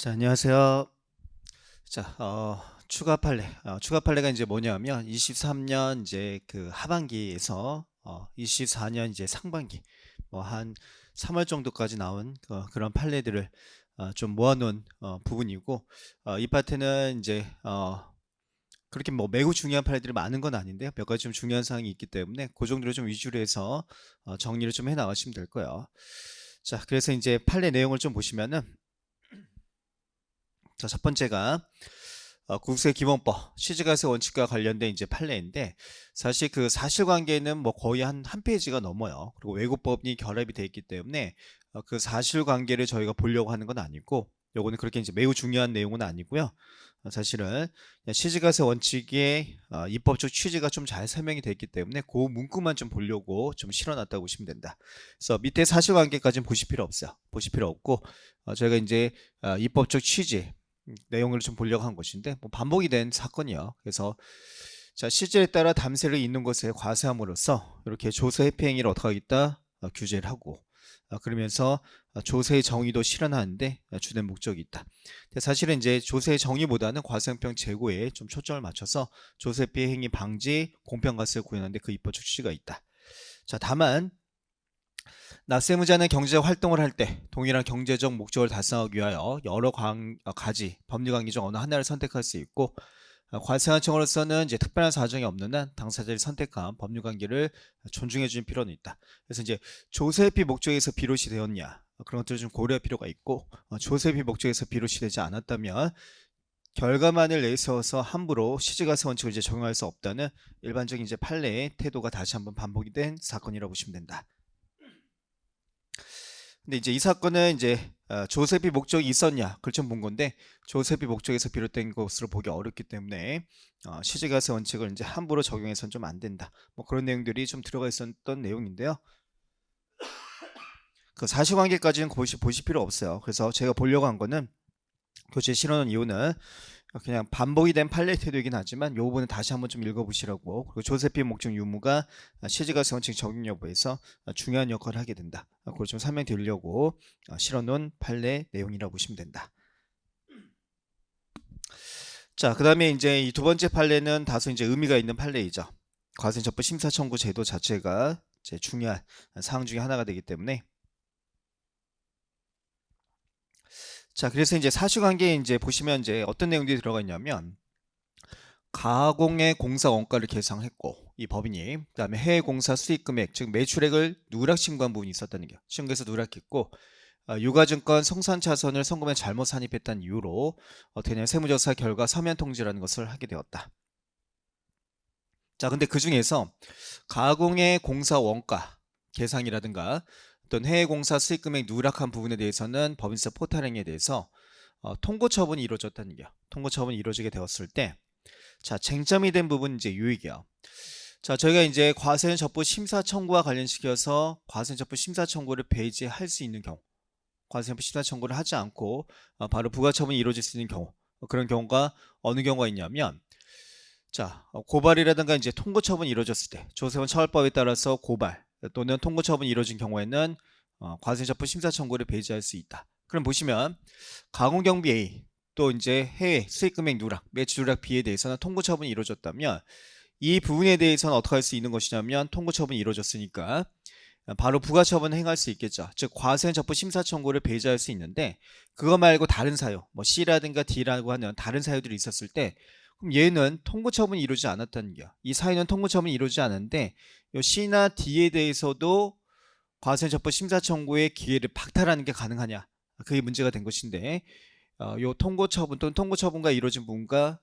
자, 안녕하세요. 자, 추가 판례. 추가 판례가 이제 뭐냐면 23년 이제 그 하반기에서 24년 이제 상반기 뭐 한 3월 정도까지 나온 그런 판례들을 좀 모아놓은 부분이고, 이 파트는 이제 그렇게 뭐 매우 중요한 판례들이 많은 건 아닌데 몇 가지 좀 중요한 사항이 있기 때문에 그 정도로 좀 위주로 해서 정리를 좀 해 나가시면 될 거예요. 자, 그래서 이제 판례 내용을 좀 보시면은, 자, 첫 번째가 국세기본법 시지가세 원칙과 관련된 이제 판례인데, 사실 그 사실관계는 뭐 거의 한 페이지가 넘어요. 그리고 외국법이 결합이 되어 있기 때문에 그 사실관계를 저희가 보려고 하는 건 아니고, 요거는 그렇게 이제 매우 중요한 내용은 아니고요. 사실은 그냥 시지가세 원칙의 입법적 취지가 좀 잘 설명이 되어 있기 때문에 그 문구만 좀 보려고 좀 실어놨다고 보시면 된다. 그래서 밑에 사실관계까지는 보실 필요 없어요. 보실 필요 없고, 저희가 이제 입법적 취지 내용을 좀 보려고 한 것인데, 뭐 반복이 된 사건이요. 그래서 자, 실제에 따라 담세를 잇는 것에 과세함으로써 이렇게 조세 회피 행위를 어떻게 하겠다 규제를 하고, 그러면서 조세의 정의도 실현하는데 주된 목적이 있다. 근데 사실은 이제 조세의 정의보다는 과세형평 제고에 좀 초점을 맞춰서 조세 피해 행위 방지, 공평과세를 구현하는데 그 입법적 취지가 있다. 자, 다만 납세무자는 경제적 활동을 할 때 동일한 경제적 목적을 달성하기 위하여 여러 가지 법률 관계 중 어느 하나를 선택할 수 있고, 과세한청으로서는 이제 특별한 사정이 없는 한 당사자들이 선택한 법률 관계를 존중해 주는 필요는 있다. 그래서 이제 조세피 목적에서 비롯이 되었냐, 그런 것들을 좀 고려할 필요가 있고, 조세피 목적에서 비롯이 되지 않았다면 결과만을 내세워서 함부로 시지가세 원칙을 이제 적용할 수 없다는 일반적인 이제 판례의 태도가 다시 한번 반복이 된 사건이라고 보시면 된다. 근데 이제 이 사건은 이제 조세비 목적이 있었냐, 그걸 좀 본 건데, 조세비 목적에서 비롯된 것으로 보기 어렵기 때문에 시지가세 원칙을 이제 함부로 적용해서는 좀 안 된다, 뭐 그런 내용들이 좀 들어가 있었던 내용인데요. 그 사실관계까지는 보실 필요 없어요. 그래서 제가 보려고 한 거는, 교재 실어놓은 이유는 그냥 반복이 된 판례 태도이긴 하지만 이 부분은 다시 한번 좀 읽어보시라고, 그리고 조세피 목적 유무가 시지가세 원칙 적용 여부에서 중요한 역할을 하게 된다, 그걸 좀 설명드리려고 실어놓은 판례 내용이라고 보시면 된다. 자, 그 다음에 이제 이 두 번째 판례는 다소 이제 의미가 있는 판례이죠. 과세적부 심사청구 제도 자체가 제 중요한 사항 중에 하나가 되기 때문에, 자, 그래서 이제 사실관계에 이제 보시면 이제 어떤 내용들이 들어가 있냐면, 가공의 공사 원가를 계상했고 이 법인이, 그다음에 해외 공사 수익 금액 즉 매출액을 누락 신고한 부분이 있었다는 게, 신고해서 누락했고, 유가증권 성산차선을 성금에 잘못 산입했다는 이유로 대년 세무조사 결과 서면 통지라는 것을 하게 되었다. 자, 근데 그 중에서 가공의 공사 원가 계상이라든가 어떤 해외 공사 수익 금액 누락한 부분에 대해서는 법인세 포탈 행위에 대해서 통고 처분이 이루어졌다는 게, 통고 처분이 이루어지게 되었을 때, 자, 쟁점이 된 부분 이제 유익이요. 자, 저희가 이제 과세는 적부 심사 청구와 관련시켜서 과세는 적부 심사 청구를 배제할 수 있는 경우, 과세는 적부 심사 청구를 하지 않고 바로 부가 처분이 이루어질 수 있는 경우, 그런 경우가 어느 경우가 있냐면, 자, 고발이라든가 이제 통고 처분이 이루어졌을 때, 조세원 처벌법에 따라서 고발 또는 통고 처분이 이루어진 경우에는 과세는 적부 심사 청구를 배제할 수 있다. 그럼 보시면 가공경비 A 또 이제 해외 수익금액 누락, 매출 누락 B에 대해서는 통고 처분이 이루어졌다면, 이 부분에 대해서는 어떻게 할 수 있는 것이냐면, 통고 처분이 이루어졌으니까 바로 부가 처분을 행할 수 있겠죠. 즉 과세는 적부 심사 청구를 배제할 수 있는데, 그거 말고 다른 사유, 뭐 C라든가 D라고 하는 다른 사유들이 있었을 때, 그럼 얘는 통고 처분이 이루어지지 않았다는 거야. 이 사유는 통고 처분이 이루어지지 않았는데 요 C나 D에 대해서도 과세는 적부 심사 청구의 기회를 박탈하는 게 가능하냐, 그게 문제가 된 것인데, 요 통고 처분 또는 통고 처분과 이루어진 부분과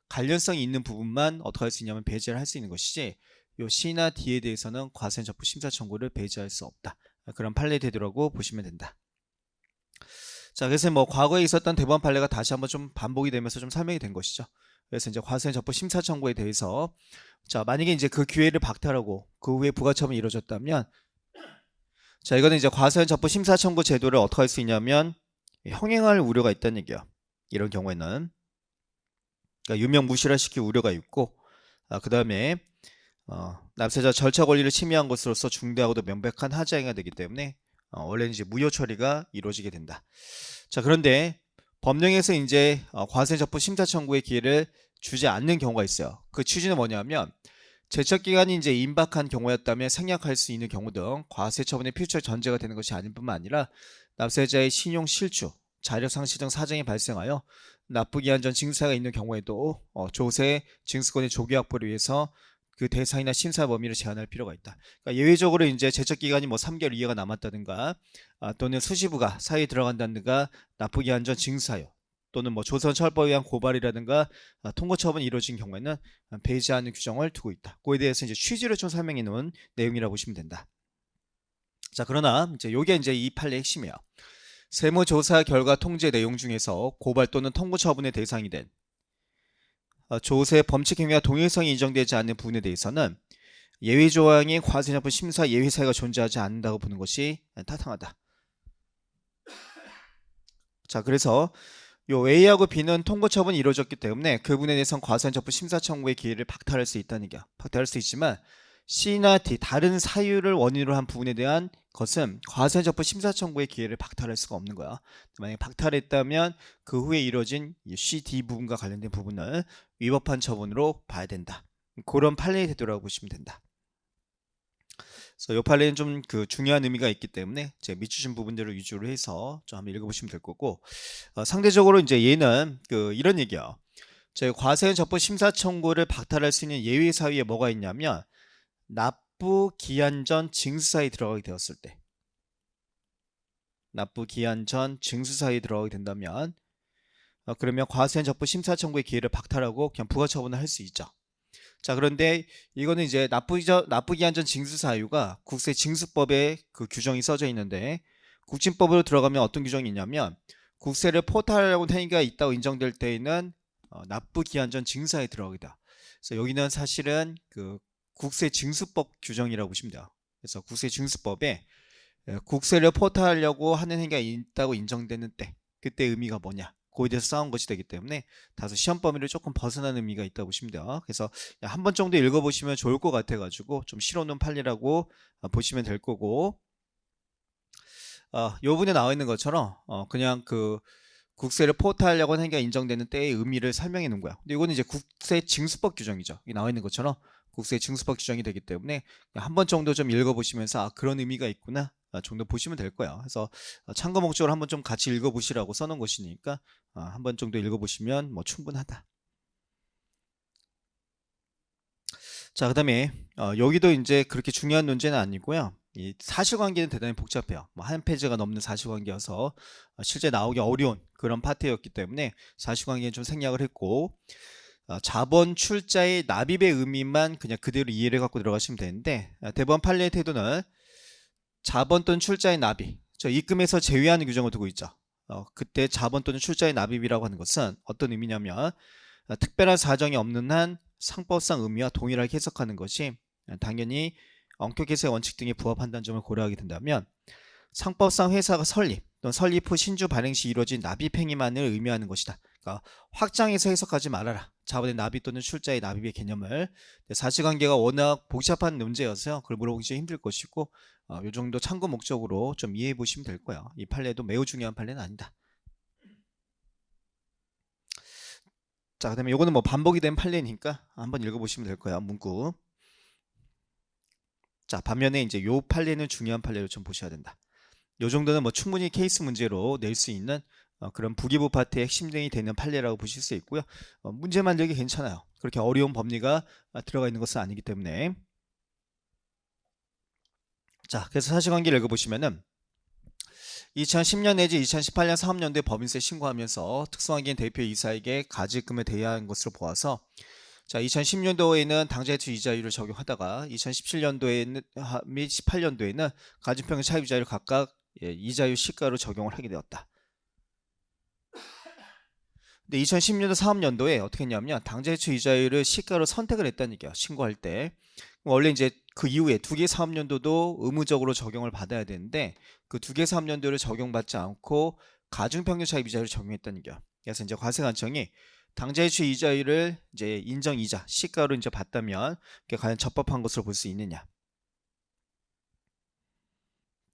관련성이 있는 부분만 어떻게 할 수 있냐면 배제를 할 수 있는 것이지, 요 C나 D에 대해서는 과세는 적부 심사 청구를 배제할 수 없다, 그런 판례 되도록 보시면 된다. 자, 그래서 뭐 과거에 있었던 대법원 판례가 다시 한번 좀 반복이 되면서 좀 설명이 된 것이죠. 그래서 이제 과세는 적부 심사 청구에 대해서, 자, 만약에 이제 그 기회를 박탈하고 그 후에 부가처분이 이루어졌다면, 자, 이거는 이제 과세는 적부 심사 청구 제도를 어떻게 할 수 있냐면 형행할 우려가 있다는 얘기야. 이런 경우에는 그러니까 유명무실화 시킬 우려가 있고, 그 다음에 납세자 절차 권리를 침해한 것으로서 중대하고도 명백한 하자행위가 되기 때문에 원래는 이제 무효 처리가 이루어지게 된다. 자, 그런데 법령에서 이제 과세 적부 심사 청구의 기회를 주지 않는 경우가 있어요. 그 취지는 뭐냐면 제척 기간이 이제 임박한 경우였다면 생략할 수 있는 경우 등 과세 처분의 필수적 전제가 되는 것이 아닐 뿐만 아니라 납세자의 신용 실추, 자력 상실 등 사정이 발생하여 납부기한 전 징수사가 있는 경우에도 조세 징수권의 조기 확보를 위해서 그 대상이나 심사 범위를 제한할 필요가 있다. 그러니까 예외적으로 이제 제척 기간이 뭐 3개월 이하가 남았다든가 또는 수시부가 사유에 들어간다든가 납부기한 전 징수사유 또는 뭐 조선처벌법에 의한 고발이라든가 통고 처분이 이루어진 경우에는 배제하는 규정을 두고 있다. 그에 대해서 이제 취지를 좀 설명해 놓은 내용이라고 보시면 된다. 자, 그러나 이제 요게 이제 이 판례의 핵심이야. 세무조사 결과 통제 내용 중에서 고발 또는 통고 처분의 대상이 된 조세 범칙 행위와 동일성이 인정되지 않는 부분에 대해서는 예외 조항이 과세납부 심사 예외 사유가 존재하지 않는다고 보는 것이 타당하다. 자, 그래서 요 A하고 B는 통고 처분이 이루어졌기 때문에 그 부분에 대해서는 과세납부 심사 청구의 기회를 박탈할 수 있다는 얘기야. 박탈할 수 있지만 C나 D 다른 사유를 원인으로 한 부분에 대한 것은 과세납부 심사 청구의 기회를 박탈할 수가 없는 거야. 만약에 박탈했다면 그 후에 이루어진 C, D 부분과 관련된 부분을 위법한 처분으로 봐야 된다. 그런 판례의 태도라고 보시면 된다. 그래서 이 판례는 좀 그 중요한 의미가 있기 때문에 제 밑주신 부분들을 위주로 해서 좀 한번 읽어보시면 될 거고 상대적으로 이제 얘는 그 이런 얘기야. 제 과세 적부 심사 청구를 박탈할 수 있는 예외 사유에 뭐가 있냐면 납부 기한 전 징수사에 들어가게 되었을 때 납부 기한 전 징수사에 들어가게 된다면 그러면 과세 적부 심사 청구의 기회를 박탈하고 그냥 부과 처분을 할 수 있죠. 자, 그런데 이거는 이제 납부기한 전 징수 사유가 국세 징수법에 그 규정이 써져 있는데 국진법으로 들어가면 어떤 규정이 있냐면 국세를 포탈하려고 행위가 있다고 인정될 때에는 납부기한 전 징수사에 들어가기다. 그래서 여기는 사실은 그 국세 징수법 규정이라고 보시면 돼요. 그래서 국세 징수법에 국세를 포탈하려고 하는 행위가 있다고 인정되는 때 그때 의미가 뭐냐? 그에 대해서 싸운 것이 되기 때문에 다소 시험 범위를 조금 벗어난 의미가 있다고 보시면 돼요. 그래서 한 번 정도 읽어보시면 좋을 것 같아가지고 좀 실어놓은 판례라고 보시면 될 거고 요 부분에 나와 있는 것처럼 그냥 그 국세를 포탈하려고 하는 행위가 인정되는 때의 의미를 설명해 놓은 거야. 근데 이거는 이제 국세 징수법 규정이죠. 이 나와 있는 것처럼 국세 징수법 규정이 되기 때문에 한 번 정도 좀 읽어보시면서 그런 의미가 있구나 정도 보시면 될 거예요. 그래서 참고 목적으로 한번 좀 같이 읽어보시라고 써놓은 것이니까 한 번 정도 읽어보시면 뭐 충분하다. 자, 그다음에 여기도 이제 그렇게 중요한 논제는 아니고요. 이 사실관계는 대단히 복잡해요. 뭐 한 페이지가 넘는 사실관계여서 실제 나오기 어려운 그런 파트였기 때문에 사실관계는 좀 생략을 했고 자본 출자의 납입의 의미만 그냥 그대로 이해를 갖고 들어가시면 되는데 대법원 판례의 태도는 자본 또는 출자의 납입, 입금에서 제외하는 규정을 두고 있죠. 그때 자본 또는 출자의 납입이라고 하는 것은 어떤 의미냐면 특별한 사정이 없는 한 상법상 의미와 동일하게 해석하는 것이 당연히 엄격해서의 원칙 등에 부합한다는 점을 고려하게 된다면 상법상 회사가 설립 또는 설립 후 신주 발행 시 이루어진 납입 행위만을 의미하는 것이다. 그러니까 확장해서 해석하지 말아라. 자본의 납입 또는 출자의 납입의 개념을 사실관계가 워낙 복잡한 문제여서요. 그걸 물어보기 좀 힘들 것이고 이 정도 참고 목적으로 좀 이해해 보시면 될 거예요. 이 판례도 매우 중요한 판례는 아니다. 자, 그다음에 요거는 뭐 반복이 된 판례니까 한번 읽어보시면 될 거예요. 문구. 자, 반면에 이제 요 판례는 중요한 판례로 좀 보셔야 된다. 요 정도는 뭐 충분히 케이스 문제로 낼 수 있는 그런 부기부 파트의 핵심등이 되는 판례라고 보실 수 있고요. 문제만 내기 괜찮아요. 그렇게 어려운 법리가 들어가 있는 것은 아니기 때문에. 자, 그래서 사실관계를 읽어보시면은 2010년 내지 2018년 사업연도에 법인세 신고하면서 특수환경 대표 이사에게 가지금을 대여한 것으로 보아서 자, 2010년도에는 당좌이투 이자율을 적용하다가 2017년도에는 및 18년도에는 가중평균 차입 이자율을 각각 이자율 시가로 적용을 하게 되었다. 근데 2010년도 사업연도에 어떻게 했냐면 당좌이투 이자율을 시가로 선택을 했다는 얘기야. 신고할 때. 원래 이제 그 이후에 두 개 사업연도도 의무적으로 적용을 받아야 되는데 그 두 개 사업연도를 적용받지 않고 가중평균 차입 이자율을 적용했다는 얘기야. 그래서 이제 과세관청이 당좌이투 이자율을 이제 인정이자 시가로 이제 받다면 그게 과연 적법한 것으로 볼 수 있느냐.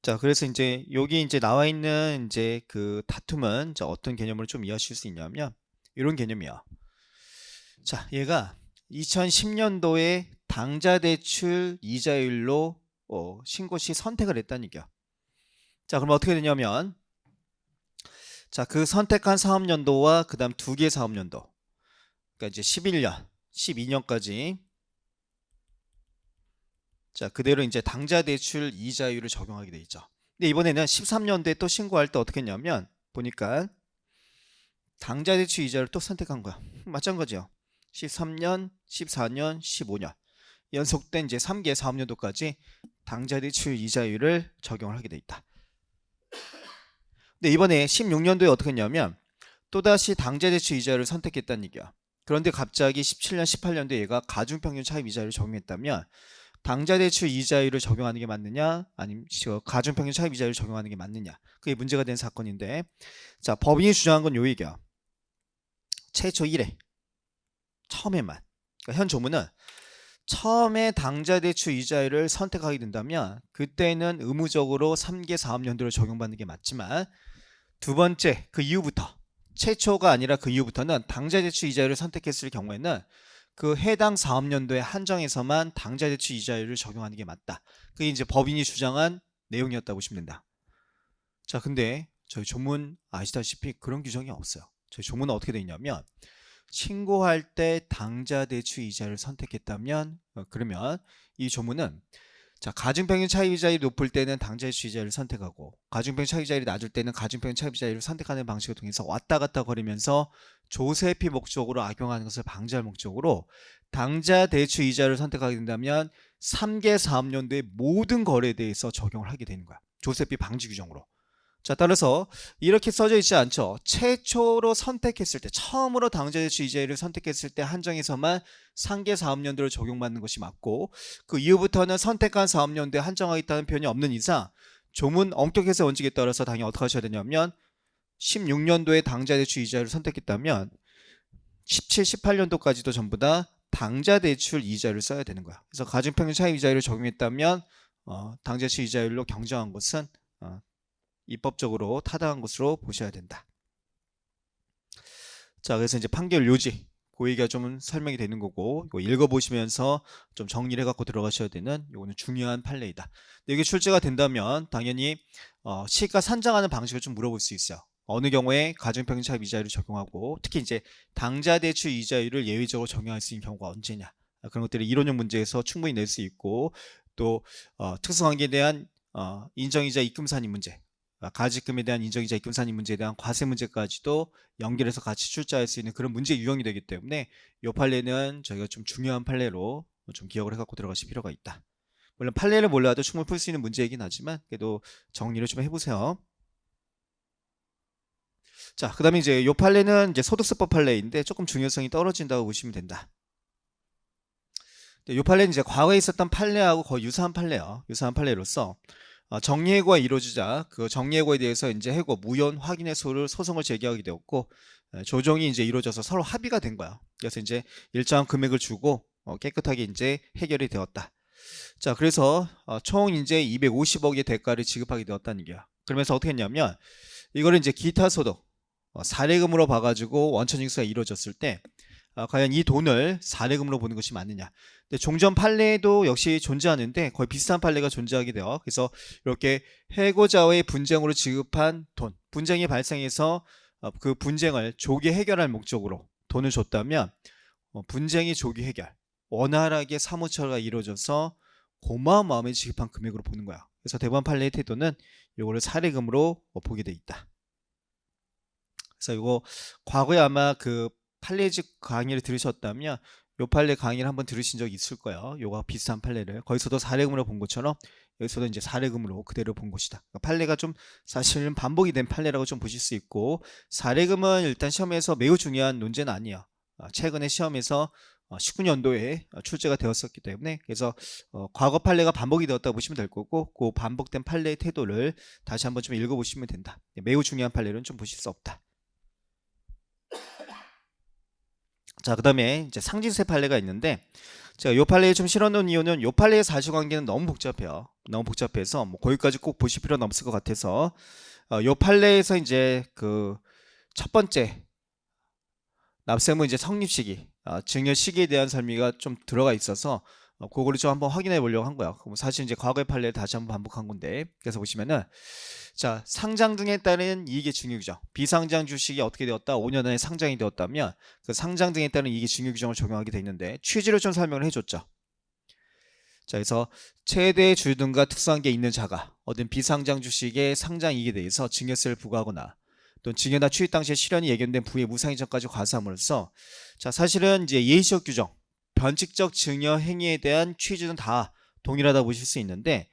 자, 그래서 이제 여기 이제 나와 있는 이제 그 다툼은 자, 어떤 개념으로 좀 이해하실 수 있냐면 이런 개념이야. 자, 얘가 2010년도에 당좌 대출 이자율로 신고 시 선택을 했다는 얘기야. 자, 그럼 어떻게 되냐면 자, 그 선택한 사업연도와 그 다음 두 개의 사업연도, 그러니까 이제 11년, 12년까지 자, 그대로 이제 당좌 대출 이자율을 적용하게 돼 있죠. 근데 이번에는 13년도에 또 신고할 때 어떻게 했냐면 보니까 당좌 대출 이자를 또 선택한 거야. 마찬가지야. 13년, 14년, 15년 연속된 이제 3개 사업연도까지 당좌 대출 이자율을 적용을 하게 돼 있다. 근데 이번에 16년도에 어떻게 했냐면 또다시 당좌 대출 이자를 선택했다는 얘기야. 그런데 갑자기 17년, 18년도에 얘가 가중평균 차입 이자를 적용했다면 당좌 대출 이자율을 적용하는 게 맞느냐, 아니면 가중평균 차입 이자율을 적용하는 게 맞느냐, 그게 문제가 된 사건인데, 자, 법인이 주장한 건 요 얘기야. 최초 1회 처음에만, 그러니까 현 조문은 처음에 당좌 대출 이자율을 선택하게 된다면 그때는 의무적으로 3개 사업연도를 적용받는 게 맞지만 두 번째 그 이후부터, 최초가 아니라 그 이후부터는 당좌 대출 이자율을 선택했을 경우에는 그 해당 사업연도에 한정해서만 당좌 대출 이자율을 적용하는 게 맞다. 그게 이제 법인이 주장한 내용이었다고 보시면 된다. 자, 근데 저희 조문 아시다시피 그런 규정이 없어요. 저희 조문은 어떻게 되어 있냐면 신고할 때 당좌 대출 이자를 선택했다면 그러면 이 조문은 자, 가중평균 차입이자율이 높을 때는 당좌 대출 이자를 선택하고 가중평균 차입이자율이 낮을 때는 가중평균 차입이자율을 선택하는 방식을 통해서 왔다 갔다 거리면서 조세피 목적으로 악용하는 것을 방지할 목적으로 당좌 대출 이자를 선택하게 된다면 3개 사업연도의 모든 거래에 대해서 적용을 하게 되는 거야. 조세피 방지 규정으로. 자, 따라서 이렇게 써져 있지 않죠. 최초로 선택했을 때, 처음으로 당좌대출 이자율을 선택했을 때 한정해서만 상계 사업연도를 적용받는 것이 맞고, 그 이후부터는 선택한 사업연도에 한정하겠다는 표현이 없는 이상 조문 엄격해서 원칙에 따라서 당연히 어떻게 하셔야 되냐면 16년도에 당좌대출 이자율을 선택했다면 17, 18년도까지도 전부 다 당좌대출 이자율을 써야 되는 거야. 그래서 가중평균 차입 이자율을 적용했다면 당좌대출 이자율로 경정한 것은 입법적으로 타당한 것으로 보셔야 된다. 자, 그래서 이제 판결 요지 그 얘기가 좀 설명이 되는 거고, 이거 읽어보시면서 좀 정리를 해갖고 들어가셔야 되는 이거는 중요한 판례이다. 근데 이게 출제가 된다면 당연히 시가 산정하는 방식을 좀 물어볼 수 있어요. 어느 경우에 가중평균 차입 이자율을 적용하고 특히 이제 당좌 대출 이자율을 예외적으로 적용할 수 있는 경우가 언제냐, 그런 것들을 이론형 문제에서 충분히 낼 수 있고, 또 특수관계에 대한 인정이자 입금산입 문제, 가지금에 대한 인정이자 입금산입 문제에 대한 과세 문제까지도 연결해서 같이 출제할 수 있는 그런 문제 유형이 되기 때문에 이 판례는 저희가 좀 중요한 판례로 좀 기억을 해갖고 들어가실 필요가 있다. 물론 판례를 몰라도 충분히 풀 수 있는 문제이긴 하지만 그래도 정리를 좀 해보세요. 자, 그 다음에 이제 이 판례는 이제 소득세법 판례인데 조금 중요성이 떨어진다고 보시면 된다. 이 판례는 이제 과거에 있었던 판례하고 거의 유사한 판례예요. 유사한 판례로서 정리해고가 이루어지자 그 정리해고에 대해서 이제 해고 무효 확인해소를 소송을 제기하게 되었고, 조정이 이제 이루어져서 서로 합의가 된 거야. 그래서 이제 일정한 금액을 주고 깨끗하게 이제 해결이 되었다. 자, 그래서 총 이제 250억의 대가를 지급하게 되었다는 얘기야. 그러면서 어떻게 했냐면 이거를 이제 기타 소득 사례금으로 봐가지고 원천징수가 이루어졌을 때 과연 이 돈을 사례금으로 보는 것이 맞느냐. 근데 종전 판례도 역시 존재하는데 거의 비슷한 판례가 존재하게 돼요. 그래서 이렇게 해고자의 분쟁으로 지급한 돈, 분쟁이 발생해서 그 분쟁을 조기 해결할 목적으로 돈을 줬다면 분쟁이 조기 해결, 원활하게 사무처가 이루어져서 고마운 마음에 지급한 금액으로 보는 거야. 그래서 대법원 판례의 태도는 이거를 사례금으로 보게 돼 있다. 그래서 이거 과거에 아마 그 판례집 강의를 들으셨다면 요 판례 강의를 한번 들으신 적 있을 거예요. 요거 비슷한 판례를 거기서도 사례금으로 본 것처럼 여기서도 이제 사례금으로 그대로 본 것이다. 그러니까 판례가 좀 사실은 반복이 된 판례라고 좀 보실 수 있고, 사례금은 일단 시험에서 매우 중요한 논제는 아니에요. 최근에 시험에서 19년도에 출제가 되었었기 때문에 그래서 과거 판례가 반복이 되었다고 보시면 될 거고, 그 반복된 판례의 태도를 다시 한번 좀 읽어보시면 된다. 매우 중요한 판례는 좀 보실 수 없다. 자, 그다음에 이제 상징세 판례가 있는데 제가 요 판례에 좀 실어놓은 이유는 요 판례의 사실관계는 너무 복잡해요. 너무 복잡해서 뭐 거기까지 꼭 보실 필요는 없을 것 같아서 요 판례에서 이제 그 첫 번째 납세무 이제 성립 시기, 증여 시기에 대한 설명이 좀 들어가 있어서 그거를 좀 한번 확인해 보려고 한 거야. 그럼 사실 이제 과거의 판례를 다시 한번 반복한 건데, 그래서 보시면은 자, 상장 등에 따른 이익의 증여 규정, 비상장 주식이 어떻게 되었다? 5년 안에 상장이 되었다면 그 상장 등에 따른 이익의 증여 규정을 적용하게 돼 있는데 취지를 좀 설명을 해줬죠. 자, 그래서 최대 주등과 특수한 게 있는 자가 얻은 비상장 주식의 상장 이익에 대해서 증여세를 부과하거나 또는 증여나 취득 당시에 실현이 예견된 부의 무상 이전까지 과세함으로써 자, 사실은 이제 예시적 규정, 변칙적 증여 행위에 대한 취지는 다 동일하다 보실 수 있는데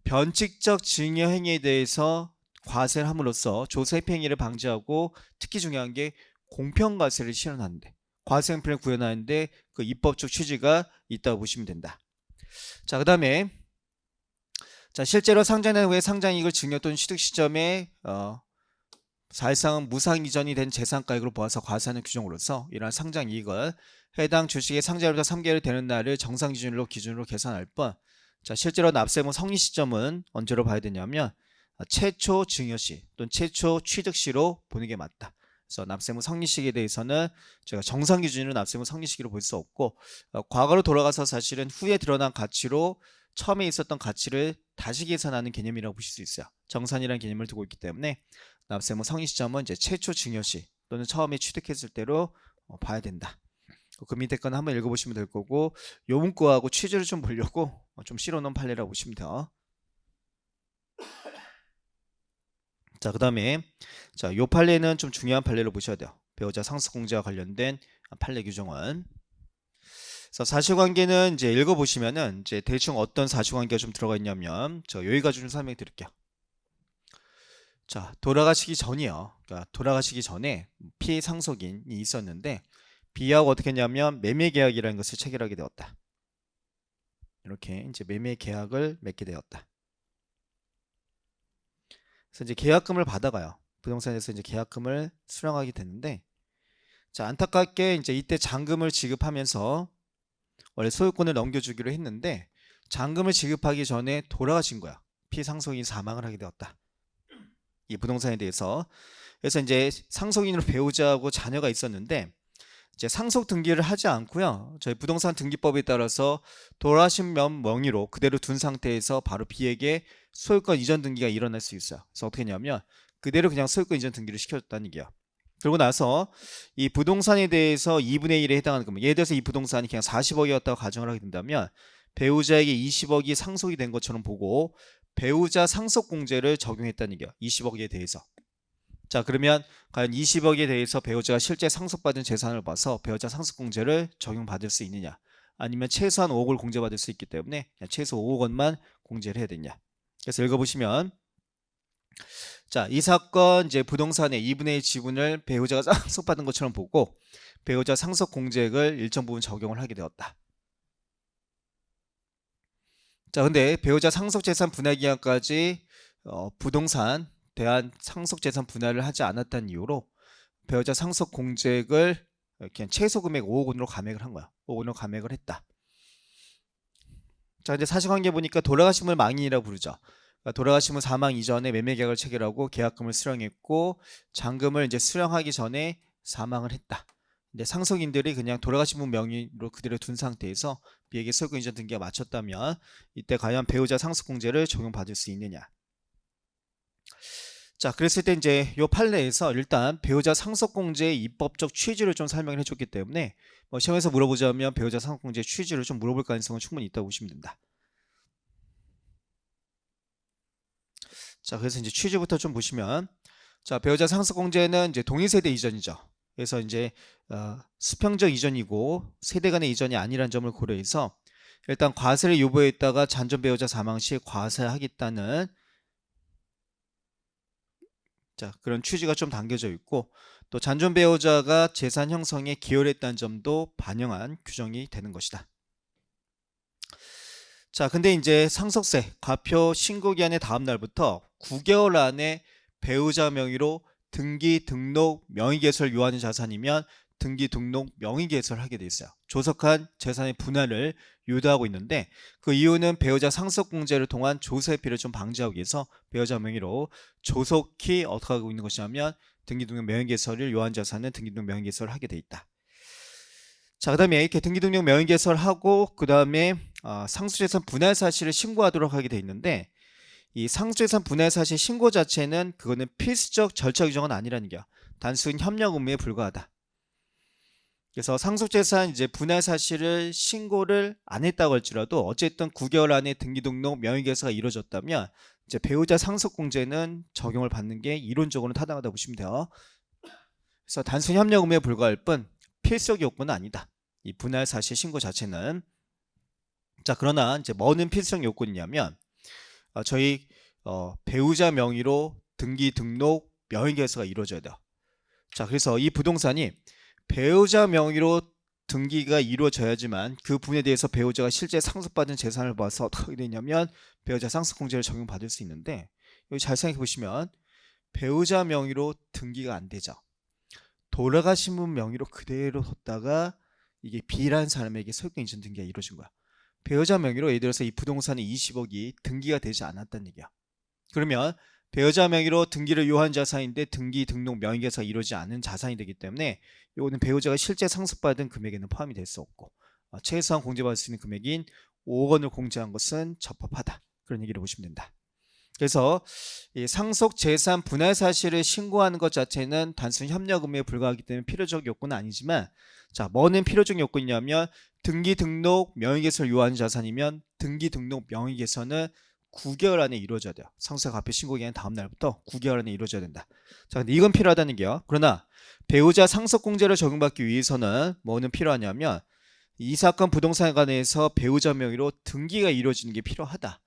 변칙적 증여 행위에 대해서 과세를 함으로써 조세 행위를 방지하고 특히 중요한 게 공평 과세를 실현하는데 과세 형편을 구현하는데 그 입법적 취지가 있다고 보시면 된다. 자, 그다음에 자, 실제로 상장된 후에 상장이익을 증여 또는 취득 시점에 사실상은 무상 이전이 된 재산가액으로 보아서 과세하는 규정으로서 이러한 상장이익을 해당 주식의 상장으로부터 3개월 되는 날을 정상 기준으로 계산할 뿐 자, 실제로 납세무 성립 시점은 언제로 봐야 되냐면 최초 증여시 또는 최초 취득시로 보는 게 맞다. 그래서 납세무 성립 시기에 대해서는 제가 정상 기준으로 납세무 성립 시기로 볼 수 없고 과거로 돌아가서 사실은 후에 드러난 가치로 처음에 있었던 가치를 다시 계산하는 개념이라고 보실 수 있어요. 정산이라는 개념을 두고 있기 때문에 납세무 성립 시점은 이제 최초 증여시 또는 처음에 취득했을 때로 봐야 된다. 그 밑에 거는 한번 읽어보시면 될 거고 요 문구하고 취지를 좀 보려고 좀 실어놓은 판례라고 보시면 돼요. 자, 그 다음에 자, 요 판례는 좀 중요한 판례로 보셔야 돼요. 배우자 상속공제와 관련된 판례 규정은 그래서 사실관계는 이제 읽어보시면은 이제 대충 어떤 사실관계가 좀 들어가 있냐면 저 여기까지 좀 설명 드릴게요. 자, 돌아가시기 전이요. 그러니까 돌아가시기 전에 피상속인이 있었는데 B하고 어떻게 했냐면 매매계약이라는 것을 체결하게 되었다. 이렇게 이제 매매계약을 맺게 되었다. 그래서 이제 계약금을 받아가요. 부동산에서 이제 계약금을 수령하게 되는데 자, 안타깝게 이제 이때 잔금을 지급하면서 원래 소유권을 넘겨주기로 했는데 잔금을 지급하기 전에 돌아가신 거야. 피상속인이 사망을 하게 되었다. 이 부동산에 대해서. 그래서 이제 상속인으로 배우자하고 자녀가 있었는데 이제 상속 등기를 하지 않고요. 저희 부동산 등기법에 따라서 돌아가신 명의로 그대로 둔 상태에서 바로 B에게 소유권 이전 등기가 일어날 수 있어요. 그래서 어떻게 했냐면 그대로 그냥 소유권 이전 등기를 시켜줬다는 얘기야. 그러고 나서 이 부동산에 대해서 2분의 1에 해당하는 금액, 예를 들어서 이 부동산이 그냥 40억이었다고 가정을 하게 된다면 배우자에게 20억이 상속이 된 것처럼 보고 배우자 상속공제를 적용했다는 얘기야. 20억에 대해서. 자, 그러면 과연 20억에 대해서 배우자가 실제 상속받은 재산을 봐서 배우자 상속공제를 적용받을 수 있느냐, 아니면 최소한 5억을 공제받을 수 있기 때문에 그냥 최소 5억 원만 공제를 해야 되냐. 그래서 읽어보시면 자, 이 사건 이제 부동산의 2분의 1 지분을 배우자가 상속받은 것처럼 보고 배우자 상속공제액을 일정 부분 적용을 하게 되었다. 자, 근데 배우자 상속재산 분할 기간까지 부동산 대한 상속재산 분할을 하지 않았다는 이유로 배우자 상속공제액을 그냥 최소 금액 5억 원으로 감액을 한 거야. 5억 원으로 감액을 했다. 자, 이제 사실관계 보니까 돌아가신 분 망인이라고 부르죠. 그러니까 돌아가신 분 사망 이전에 매매계약을 체결하고 계약금을 수령했고 잔금을 이제 수령하기 전에 사망을 했다. 근데 상속인들이 그냥 돌아가신 분 명의로 그대로 둔 상태에서 B에게 소유권 이전 등기가 마쳤다면 이때 과연 배우자 상속공제를 적용받을 수 있느냐. 자, 그랬을 때 이제 요 판례에서 일단 배우자 상속공제의 입법적 취지를 좀 설명을 해줬기 때문에 뭐 시험에서 물어보자면 배우자 상속공제의 취지를 좀 물어볼 가능성은 충분히 있다고 보시면 된다. 자, 그래서 이제 취지부터 좀 보시면 자, 배우자 상속공제는 이제 동일세대 이전이죠. 그래서 이제 수평적 이전이고 세대 간의 이전이 아니라는 점을 고려해서 일단 과세를 유보했다가 잔존 배우자 사망 시 과세하겠다는 자, 그런 취지가 좀 담겨져 있고 또 잔존 배우자가 재산 형성에 기여했다는 점도 반영한 규정이 되는 것이다. 자, 근데 이제 상속세 과표 신고기한의 다음 날부터 9개월 안에 배우자 명의로 등기, 등록, 명의개설 요하는 자산이면 등기 등록 명의 개설을 하게 돼 있어요. 조속한 재산의 분할을 유도하고 있는데 그 이유는 배우자 상속공제를 통한 조세피를 좀 방지하기 위해서 배우자 명의로 조속히 어떻게 하고 있는 것이냐면 등기 등록 명의 개설을 요한 자산은 등기 등록 명의 개설을 하게 돼 있다. 자, 그 다음에 이렇게 등기 등록 명의 개설하고 그 다음에 상속재산 분할 사실을 신고하도록 하게 돼 있는데 이 상속재산 분할 사실 신고 자체는 그거는 필수적 절차 규정은 아니라는 게 단순 협력 의무에 불과하다. 그래서 상속재산 이제 분할 사실을 신고를 안 했다고 할지라도 어쨌든 9개월 안에 등기 등록 명의 개설가 이루어졌다면 이제 배우자 상속공제는 적용을 받는 게 이론적으로는 타당하다고 보시면 돼요. 그래서 단순 협력 의무에 불과할 뿐 필수적 요건은 아니다. 이 분할 사실 신고 자체는. 자, 그러나 이제 뭐는 필수적 요건이냐면 저희 배우자 명의로 등기 등록 명의 개설가 이루어져야 돼요. 자, 그래서 이 부동산이 배우자 명의로 등기가 이루어져야지만 그 부분에 대해서 배우자가 실제 상속받은 재산을 봐서 어떻게 되냐면 배우자 상속공제를 적용받을 수 있는데 여기 잘 생각해 보시면 배우자 명의로 등기가 안 되죠. 돌아가신 분 명의로 그대로 뒀다가 이게 B라는 사람에게 소유권 이전 등기가 이루어진 거야. 배우자 명의로 예를 들어서 이 부동산의 20억이 등기가 되지 않았다는 얘기야. 그러면 배우자 명의로 등기를 요한 자산인데 등기 등록 명의 개설이 이루어지지 않은 자산이 되기 때문에 이거는 배우자가 실제 상속받은 금액에는 포함이 될 수 없고 최소한 공제받을 수 있는 금액인 5억 원을 공제한 것은 적법하다. 그런 얘기를 보시면 된다. 그래서 이 상속재산 분할 사실을 신고하는 것 자체는 단순 협력 의무에 불과하기 때문에 필요적 요건은 아니지만 자, 뭐는 필요적 요건이냐면 등기 등록 명의 개설 요한 자산이면 등기 등록 명의 개설은 9개월 안에 이루어져야 돼요. 상속세 과표 신고 기한 다음 날부터 9개월 안에 이루어져야 된다. 자, 근데 이건 필요하다는 게요. 그러나 배우자 상속공제를 적용받기 위해서는 뭐는 필요하냐면 이 사건 부동산에 관해서 배우자 명의로 등기가 이루어지는 게 필요하다.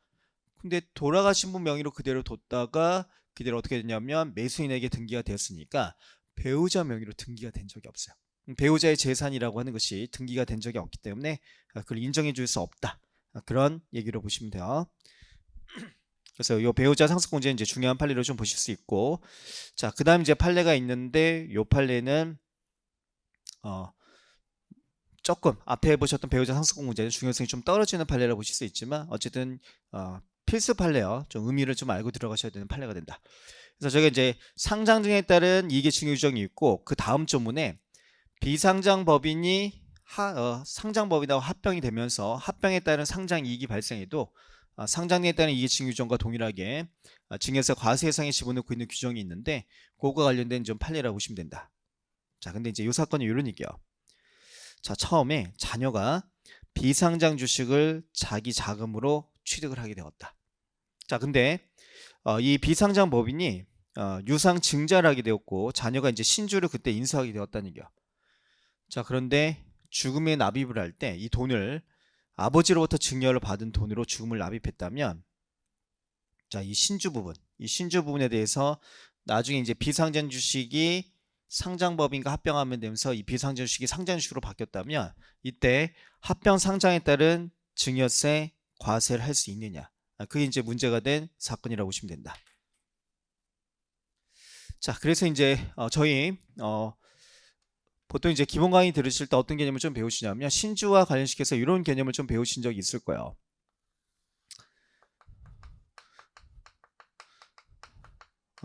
근데 돌아가신 분 명의로 그대로 뒀다가 그대로 어떻게 되냐면 매수인에게 등기가 되었으니까 배우자 명의로 등기가 된 적이 없어요. 배우자의 재산이라고 하는 것이 등기가 된 적이 없기 때문에 그걸 인정해 줄 수 없다. 그런 얘기로 보시면 돼요. 그래서 이 배우자 상속공제는 이제 중요한 판례로 좀 보실 수 있고, 자, 그 다음 이제 판례가 있는데, 이 판례는 조금 앞에 보셨던 배우자 상속공제는 중요성이 좀 떨어지는 판례라고 보실 수 있지만, 어쨌든 필수 판례요. 좀 의미를 좀 알고 들어가셔야 되는 판례가 된다. 그래서 저게 이제 상장 등에 따른 이익의 증여 규정이 있고, 그 다음 조문에 비상장 법인이 상장 법인하고 합병이 되면서 합병에 따른 상장 이익이 발생해도 상장에 따른 이익 증여 규정과 동일하게 증여세 과세 예상에 집어넣고 있는 규정이 있는데 그거와 관련된 좀 판례라고 보시면 된다. 자, 근데 이제 이 사건은 이런 얘기야. 자, 처음에 자녀가 비상장 주식을 자기 자금으로 취득을 하게 되었다. 자, 근데 이 비상장 법인이 유상 증자를 하게 되었고 자녀가 이제 신주를 그때 인수하게 되었다는 얘기야. 자, 그런데 죽음에 납입을 할 때 이 돈을 아버지로부터 증여를 받은 돈으로 죽음을 납입했다면 자, 이 신주 부분에 대해서 나중에 이제 비상장 주식이 상장법인과 합병하면 되면서 이 비상장 주식이 상장 주식으로 바뀌었다면 이때 합병 상장에 따른 증여세 과세를 할 수 있느냐. 그게 이제 문제가 된 사건이라고 보시면 된다. 자, 그래서 이제 저희 보통 이제 기본 강의 들으실 때 어떤 개념을 좀 배우시냐면 신주와 관련시켜서 이런 개념을 좀 배우신 적이 있을 거예요.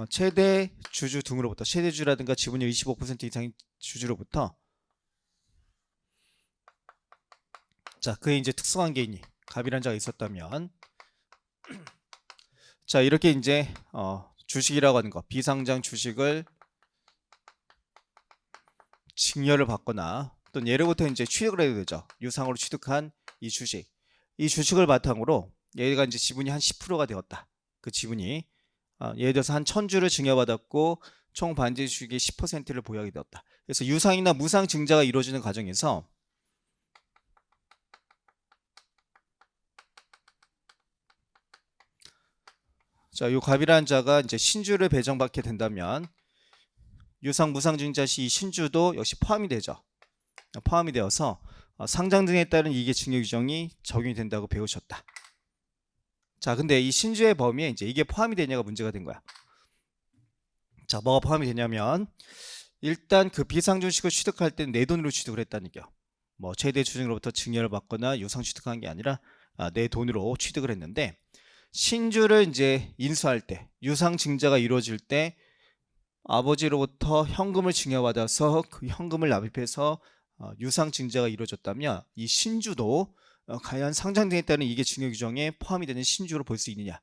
최대 주주 등으로부터 최대주라든가 지분율 25% 이상의 주주로부터 자, 그의 이제 특수한 개인이 갑이란 자가 있었다면 자, 이렇게 이제 주식이라고 하는 거 비상장 주식을 증여를 받거나 또는 예로부터 이제 취득을 해도 되죠. 유상으로 취득한 이 주식을 바탕으로 얘가 이제 지분이 한 10%가 되었다. 그 지분이 예를 들어서 한 1000주를 증여받았고 총 반지 주식의 10%를 보유하게 되었다. 그래서 유상이나 무상 증자가 이루어지는 과정에서 자, 이 갑이라는 자가 이제 신주를 배정받게 된다면 유상 무상 증자 시 이 신주도 역시 포함이 되죠. 포함이 되어서 상장 등에 따른 이익의 증여 규정이 적용이 된다고 배우셨다. 자, 근데 이 신주의 범위에 이제 이게 포함이 되냐가 문제가 된 거야. 자, 뭐가 포함이 되냐면 일단 그 비상주식을 취득할 때는 내 돈으로 취득을 했다는 얘기야. 뭐 최대 주주로부터 증여를 받거나 유상 취득한 게 아니라 내 돈으로 취득을 했는데, 신주를 이제 인수할 때, 유상 증자가 이루어질 때 아버지로부터 현금을 증여받아서 그 현금을 납입해서 유상 증자가 이루어졌다면 이 신주도 과연 상장등에 따른 이게 증여 규정에 포함이 되는 신주로 볼 수 있느냐.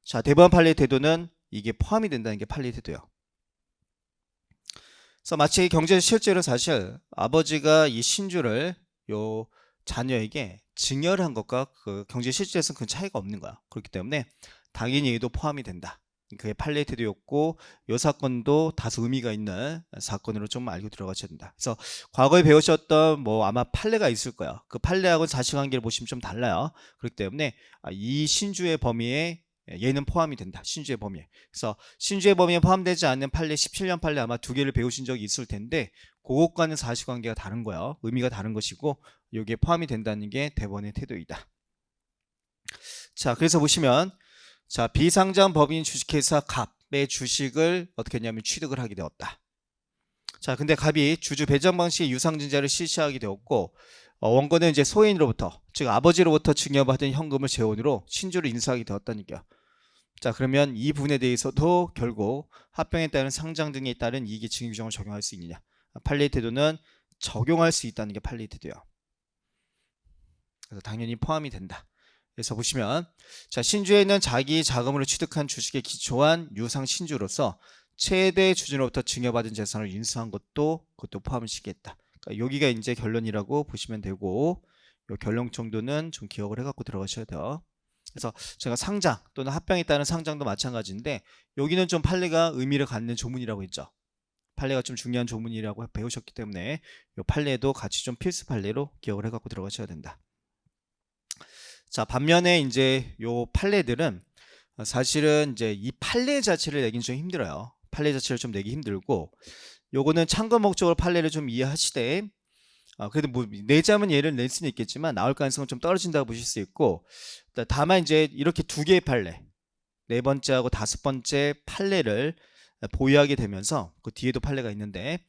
자, 대법원 판례 태도는 이게 포함이 된다는 게 판례 태도예요. 그래서 마치 경제 실제로 사실 아버지가 이 신주를 요 자녀에게 증여를 한 것과 그 경제 실제에서는 큰 차이가 없는 거야. 그렇기 때문에 당연히 얘도 포함이 된다. 그게 판례 태도였고, 이 사건도 다소 의미가 있는 사건으로 좀 알고 들어가셔야 된다. 그래서 과거에 배우셨던 뭐 아마 판례가 있을 거야. 그 판례하고는 사실관계를 보시면 좀 달라요. 그렇기 때문에 이 신주의 범위에 얘는 포함이 된다. 신주의 범위에. 그래서 신주의 범위에 포함되지 않는 판례, 17년 판례 아마 두 개를 배우신 적이 있을 텐데 그것과는 사실관계가 다른 거예요. 의미가 다른 것이고 여기에 포함이 된다는 게 대법원의 태도이다. 자, 그래서 보시면 자, 비상장 법인 주식회사 갑의 주식을 어떻게 했냐면 취득을 하게 되었다. 자, 근데 갑이 주주 배정 방식의 유상증자를 실시하게 되었고, 원고는 이제 소인으로부터, 즉 아버지로부터 증여받은 현금을 재원으로 신주를 인수하게 되었다는 얘기야. 자, 그러면 이 부분에 대해서도 결국 합병에 따른 상장 등에 따른 이익의 증여 규정을 적용할 수 있느냐. 판례 태도는 적용할 수 있다는 게 판례 태도야. 그래서 당연히 포함이 된다. 그래서 보시면 자, 신주에는 자기 자금으로 취득한 주식에 기초한 유상 신주로서 최대 주주로부터 증여받은 재산을 인수한 그것도 포함을 시키겠다. 그러니까 여기가 이제 결론이라고 보시면 되고, 이 결론 정도는 좀 기억을 해갖고 들어가셔야 돼요. 그래서 제가 상장 또는 합병에 따른 상장도 마찬가지인데 여기는 좀 판례가 의미를 갖는 조문이라고 했죠. 판례가 좀 중요한 조문이라고 배우셨기 때문에 이 판례도 같이 좀 필수 판례로 기억을 해갖고 들어가셔야 된다. 자, 반면에 이제 요 판례들은 사실은 이제 이 판례 자체를 내긴 좀 힘들어요. 판례 자체를 좀 내기 힘들고, 요거는 참고 목적으로 판례를 좀 이해하시되, 그래도 뭐 내자면 얘를 낼 수는 있겠지만 나올 가능성은 좀 떨어진다고 보실 수 있고, 다만 이제 이렇게 두 개의 판례, 네 번째하고 다섯 번째 판례를 보유하게 되면서 그 뒤에도 판례가 있는데,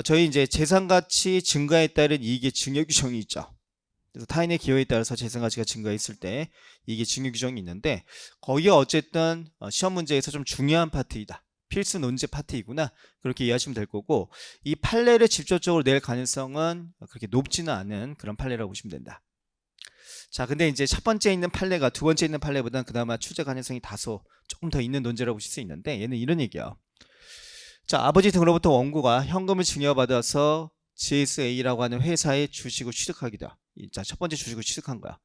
저희 이제 재산가치 증가에 따른 이익의 증여 규정이 있죠. 그래서 타인의 기여에 따라서 재산가치가 증가했을 때 이게 증여 규정이 있는데, 거기가 어쨌든 시험 문제에서 좀 중요한 파트이다. 필수 논제 파트이구나. 그렇게 이해하시면 될 거고, 이 판례를 직접적으로 낼 가능성은 그렇게 높지는 않은 그런 판례라고 보시면 된다. 자, 근데 이제 첫 번째 있는 판례가 두 번째 있는 판례보다는 그나마 출제 가능성이 다소 조금 더 있는 논제라고 보실 수 있는데, 얘는 이런 얘기야. 자, 아버지 등으로부터 원고가 현금을 증여받아서 GSA라고 하는 회사의 주식을 취득하기다. 자, 첫 번째 주식을 취득한 거야.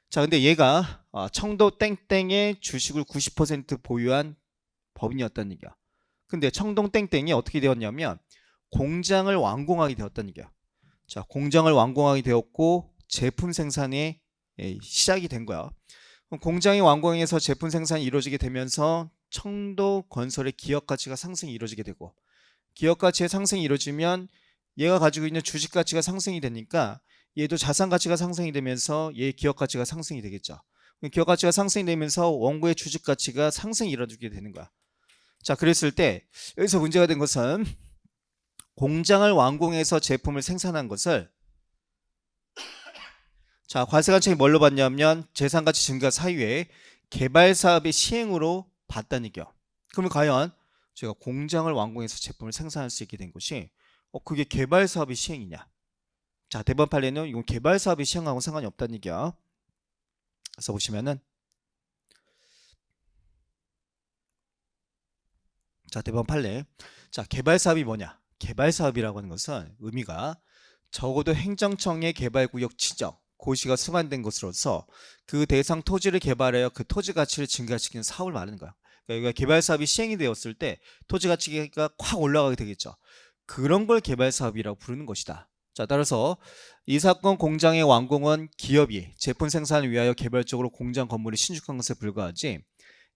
자, 근데 얘가 청도 땡땡의 주식을 90% 보유한 법인이었다는 얘기야. 근데 청동 땡땡이 어떻게 되었냐면 공장을 완공하게 되었다는 얘기야. 자, 공장을 완공하게 되었고 제품 생산에 시작이 된 거야. 그럼 공장이 완공해서 제품 생산이 이루어지게 되면서 청도 건설의 기업 가치가 상승이 이루어지게 되고, 기업 가치의 상승이 이루어지면 얘가 가지고 있는 주식 가치가 상승이 되니까 얘도 자산 가치가 상승이 되면서 얘의 기업 가치가 상승이 되겠죠. 기업 가치가 상승이 되면서 원고의 주식 가치가 상승이 이루어지게 되는 거야. 자, 그랬을 때 여기서 문제가 된 것은 공장을 완공해서 제품을 생산한 것을, 자, 과세관청이 뭘로 봤냐면 재산가치 증가 사유에 개발사업의 시행으로 봤다는 얘기요. 그러면 과연 제가 공장을 완공해서 제품을 생산할 수 있게 된 것이 그게 개발사업의 시행이냐? 자, 대법원 판례는 이건 개발사업의 시행하고 상관이 없다는 얘기야. 그래서 보시면은 자, 대법원 판례. 자, 개발사업이 뭐냐? 개발사업이라고 하는 것은 의미가 적어도 행정청의 개발구역 지정, 고시가 수반된 것으로서 그 대상 토지를 개발하여 그 토지 가치를 증가시키는 사업을 말하는 거야. 그러니까 개발사업이 시행이 되었을 때 토지 가치가 확 올라가게 되겠죠. 그런 걸 개발사업이라고 부르는 것이다. 자, 따라서 이 사건 공장의 완공은 기업이 제품 생산을 위하여 개발적으로 공장 건물을 신축한 것에 불과하지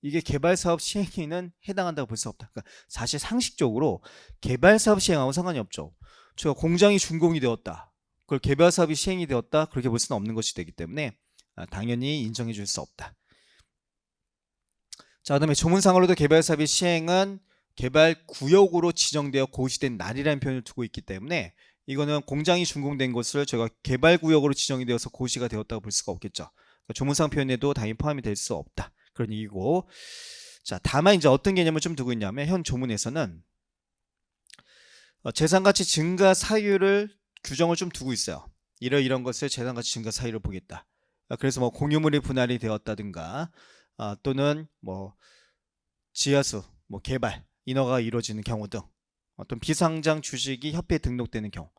이게 개발사업 시행에는 해당한다고 볼 수 없다. 그러니까 사실 상식적으로 개발사업 시행하고 상관이 없죠. 제가 공장이 준공이 되었다, 그걸 개발사업이 시행이 되었다, 그렇게 볼 수는 없는 것이 되기 때문에 당연히 인정해 줄 수 없다. 자, 그다음에 조문상으로도 개발사업의 시행은 개발 구역으로 지정되어 고시된 날이라는 표현을 두고 있기 때문에 이거는 공장이 준공된 것을 저희가 개발 구역으로 지정이 되어서 고시가 되었다고 볼 수가 없겠죠. 그러니까 조문상 표현에도 당연히 포함이 될 수 없다. 그런 얘기고. 자, 다만 이제 어떤 개념을 좀 두고 있냐면 현 조문에서는 재산가치 증가 사유를 규정을 좀 두고 있어요. 이런 것을 재산가치 증가 사유를 보겠다. 그래서 뭐 공유물이 분할이 되었다든가 또는 뭐 지하수, 뭐 개발, 인허가가 이루어지는 경우 등 어떤 비상장 주식이 협회에 등록되는 경우.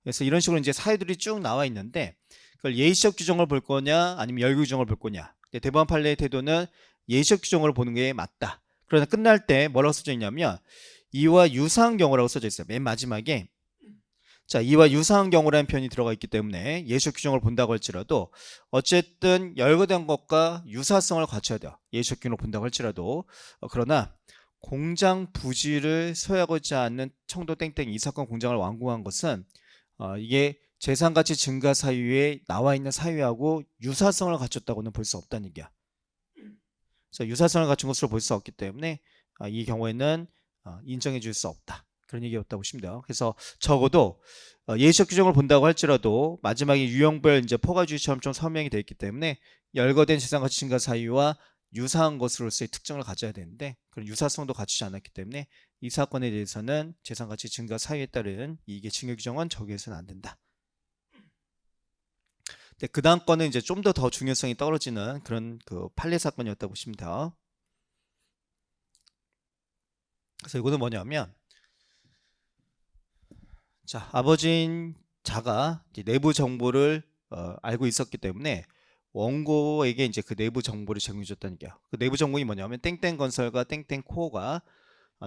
그래서 이런 식으로 이제 사유들이 쭉 나와 있는데 그걸 예시적 규정을 볼 거냐 아니면 열구 규정을 볼 거냐. 대법원 판례의 태도는 예시적 규정으로 보는 게 맞다. 그러나 끝날 때 뭐라고 써져 있냐면 이와 유사한 경우라고 써져 있어요. 맨 마지막에 자, 이와 유사한 경우라는 표현이 들어가 있기 때문에 예시적 규정을 본다고 할지라도 어쨌든 열거된 것과 유사성을 갖춰야 돼요. 예시적 규정을 본다고 할지라도 그러나 공장 부지를 소유하고자 않는 청도 땡땡 이 사건 공장을 완공한 것은 이게 재산가치 증가 사유에 나와 있는 사유하고 유사성을 갖췄다고는 볼 수 없다는 얘기야. 그래서 유사성을 갖춘 것으로 볼 수 없기 때문에 이 경우에는 인정해 줄 수 없다. 그런 얘기였다고 보시면 돼요. 그래서 적어도 예시적 규정을 본다고 할지라도 마지막에 유형별 이제 포괄주의처럼 좀 설명이 되어 있기 때문에 열거된 재산가치 증가 사유와 유사한 것으로서의 특징을 가져야 되는데 그런 유사성도 갖추지 않았기 때문에 이 사건에 대해서는 재산가치 증가 사유에 따른 이익의 증여 규정은 적용해서는 안 된다. 근데 그 다음 건은 이제 좀 더 중요성이 떨어지는 그런 그 판례 사건이었다고 보시면 돼요. 그래서 이거는 뭐냐면 자, 아버지인 자가 내부 정보를 알고 있었기 때문에 원고에게 이제 그 내부 정보를 제공해 줬다는 얘기야. 그 내부 정보이 뭐냐면 땡땡 건설과 땡땡 코어가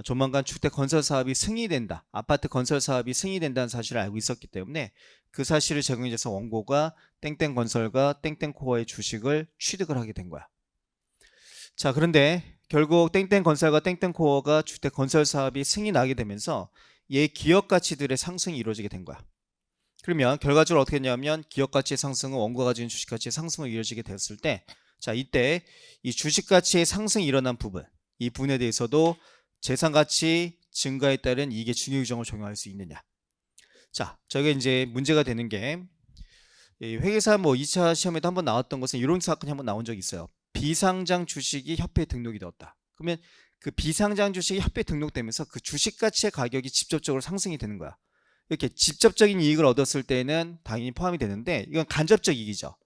조만간 주택 건설 사업이 승인된다. 아파트 건설 사업이 승인된다는 사실을 알고 있었기 때문에 그 사실을 제공해 줘서 원고가 땡땡 건설과 땡땡 코어의 주식을 취득을 하게 된 거야. 자, 그런데 결국 땡땡 건설과 땡땡 코어가 주택 건설 사업이 승인하게 되면서 얘 기업 가치들의 상승이 이루어지게 된 거야. 그러면 결과적으로 어떻게 했냐면 기업 가치의 상승은 원고가 가진 주식 가치의 상승으로 이루어지게 되었을 때 자, 이때 이 주식 가치의 상승이 일어난 부분, 이 부분에 대해서도 재산 가치 증가에 따른 이익의 증여 규정을 적용할 수 있느냐. 자, 저게 이제 문제가 되는 게 회계사 뭐 2차 시험에도 한번 나왔던 것은 이런 사건이 한번 나온 적이 있어요. 비상장 주식이 협회에 등록이 되었다. 그러면 그 비상장 주식이 협회에 등록되면서 그 주식 가치의 가격이 직접적으로 상승이 되는 거야. 이렇게 직접적인 이익을 얻었을 때는 당연히 포함이 되는데 이건 간접적 이익이죠.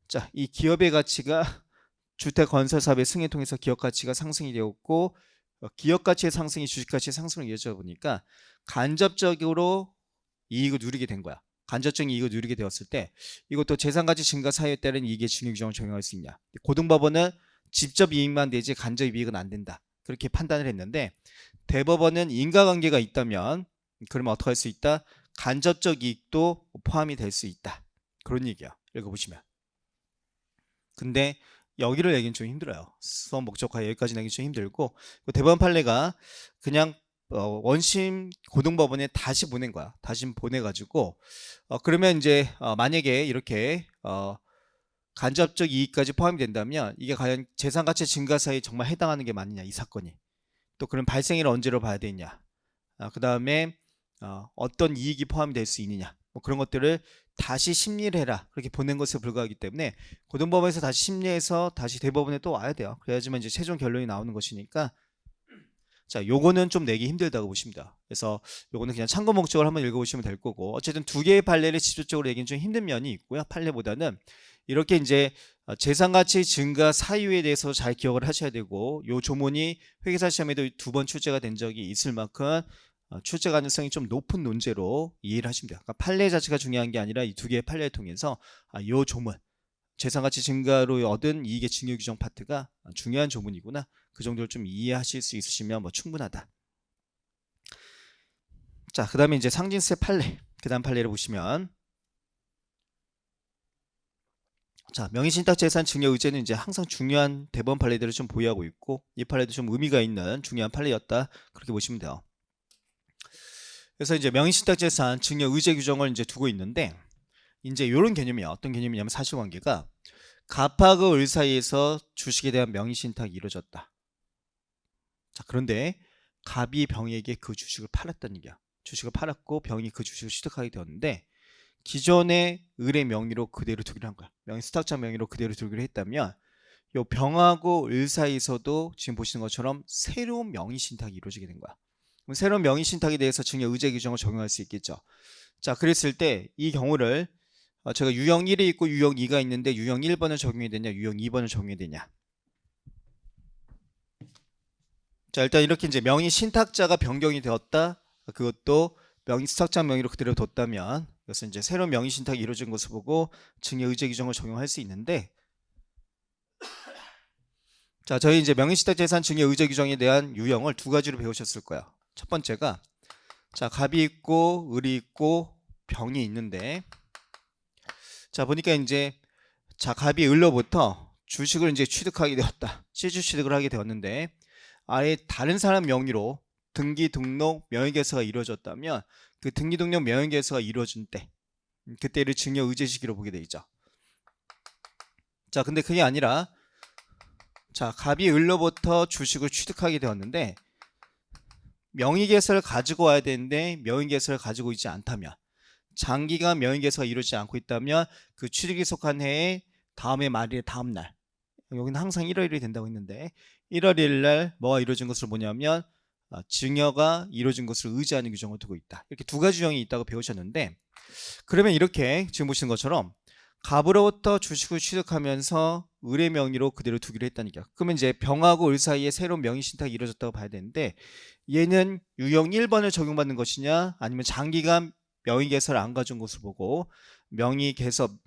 자, 이 기업의 가치가 주택 건설 사업의 승인을 통해서 기업 가치가 상승이 되었고 기업 가치의 상승이 주식 가치의 상승으로 이어져 보니까 간접적으로 이익을 누리게 된 거야. 간접적인 이익을 누리게 되었을 때 이것도 재산가치 증가 사유에 따른 이익의 증여 규정을 적용할 수 있냐. 고등법원은 직접 이익만 되지 간접 이익은 안 된다. 그렇게 판단을 했는데 대법원은 인과관계가 있다면 그러면 어떻게 할 수 있다? 간접적 이익도 포함이 될 수 있다. 그런 얘기야. 읽어보시면. 근데 여기를 내긴 좀 힘들어요. 수업 목적화 여기까지 내기 좀 힘들고 대법원 판례가 그냥 원심 고등법원에 다시 보낸 거야. 다시 보내가지고 그러면 이제 만약에 이렇게 간접적 이익까지 포함이 된다면 이게 과연 재산가치 증가 사유에 정말 해당하는 게 맞느냐 이 사건이. 또 그런 발생일을 언제로 봐야 되냐. 그 다음에 어떤 이익이 포함이 될 수 있느냐. 뭐 그런 것들을 다시 심리를 해라. 그렇게 보낸 것에 불과하기 때문에 고등법원에서 다시 심리해서 다시 대법원에 또 와야 돼요. 그래야지만 이제 최종 결론이 나오는 것이니까 자, 요거는 좀 내기 힘들다고 보십니다. 그래서 요거는 그냥 참고 목적으로 한번 읽어보시면 될 거고 어쨌든 두 개의 판례를 직접적으로 내기는 좀 힘든 면이 있고요. 판례보다는 이렇게 이제 재산가치 증가 사유에 대해서 잘 기억을 하셔야 되고 요 조문이 회계사 시험에도 2번 출제가 된 적이 있을 만큼 출제 가능성이 좀 높은 논제로 이해를 하시면 돼요. 그러니까 판례 자체가 중요한 게 아니라 이 두 개의 판례를 통해서 요 조문 재산가치 증가로 얻은 이익의 증여 규정 파트가 중요한 조문이구나. 그 정도를 좀 이해하실 수 있으시면 뭐 충분하다. 자, 그 다음에 이제 상징세 판례. 그 다음 판례를 보시면 자, 명의신탁재산 증여 의제는 이제 항상 중요한 대법원 판례들을 좀 보유하고 있고 이 판례도 좀 의미가 있는 중요한 판례였다. 그렇게 보시면 돼요. 그래서 이제 명의신탁재산 증여 의제 규정을 이제 두고 있는데 이제 이런 개념이야. 어떤 개념이냐면 사실관계가 갑하고 을 사이에서 주식에 대한 명의신탁이 이루어졌다. 자, 그런데 갑이 병에게 그 주식을 팔았다는 얘기야. 주식을 팔았고 병이 그 주식을 취득하게 되었는데 기존의 을의 명의로 그대로 두기로 한 거야. 명의 수탁자 명의로 그대로 두기로 했다면 요 병하고 을 사이에서도 지금 보시는 것처럼 새로운 명의 신탁이 이루어지게 된 거야. 그럼 새로운 명의 신탁에 대해서 증여 의제 규정을 적용할 수 있겠죠. 자, 그랬을 때 이 경우를 제가 유형 1이 있고 유형 2가 있는데 유형 1번을 적용해야 되냐 유형 2번을 적용해야 되냐. 자, 일단 이렇게 이제 명의 신탁자가 변경이 되었다. 그것도 명의 수탁자 명의로 그대로 뒀다면 이것은 이제 새로운 명의 신탁이 이루어진 것을 보고 증여 의제 규정을 적용할 수 있는데, 자, 저희 이제 명의 신탁 재산 증여 의제 규정에 대한 유형을 두 가지로 배우셨을 거야. 첫 번째가 자, 갑이 있고 을이 있고 병이 있는데, 자, 보니까 이제 자, 갑이 을로부터 주식을 이제 취득하게 되었다. 시주 취득을 하게 되었는데 아예 다른 사람 명의로 등기 등록 명의개서가 이루어졌다면 그 등기 등록 명의개서가 이루어진 때 그때를 증여 의제 시기로 보게 되어 있죠. 자, 근데 그게 아니라 자, 갑이 을로부터 주식을 취득하게 되었는데 명의개서를 가지고 와야 되는데 명의개서를 가지고 있지 않다면, 장기간 명의개서가 이루어지지 않고 있다면 그 취득이 속한 해의 다음의 말일의 다음 날, 여기는 항상 1월일이 된다고 했는데 1월 1일 날 뭐가 이루어진 것을 뭐냐면 증여가 이루어진 것을 의지하는 규정을 두고 있다. 이렇게 두 가지 유형이 있다고 배우셨는데, 그러면 이렇게 지금 보시는 것처럼 갑으로부터 주식을 취득하면서 을의 명의로 그대로 두기로 했다는 얘기야. 그러면 이제 병하고 을 사이에 새로운 명의 신탁이 이루어졌다고 봐야 되는데 얘는 유형 1번을 적용받는 것이냐 아니면 장기간 명의 개설을 안 가져온 것을 보고 명의 개설가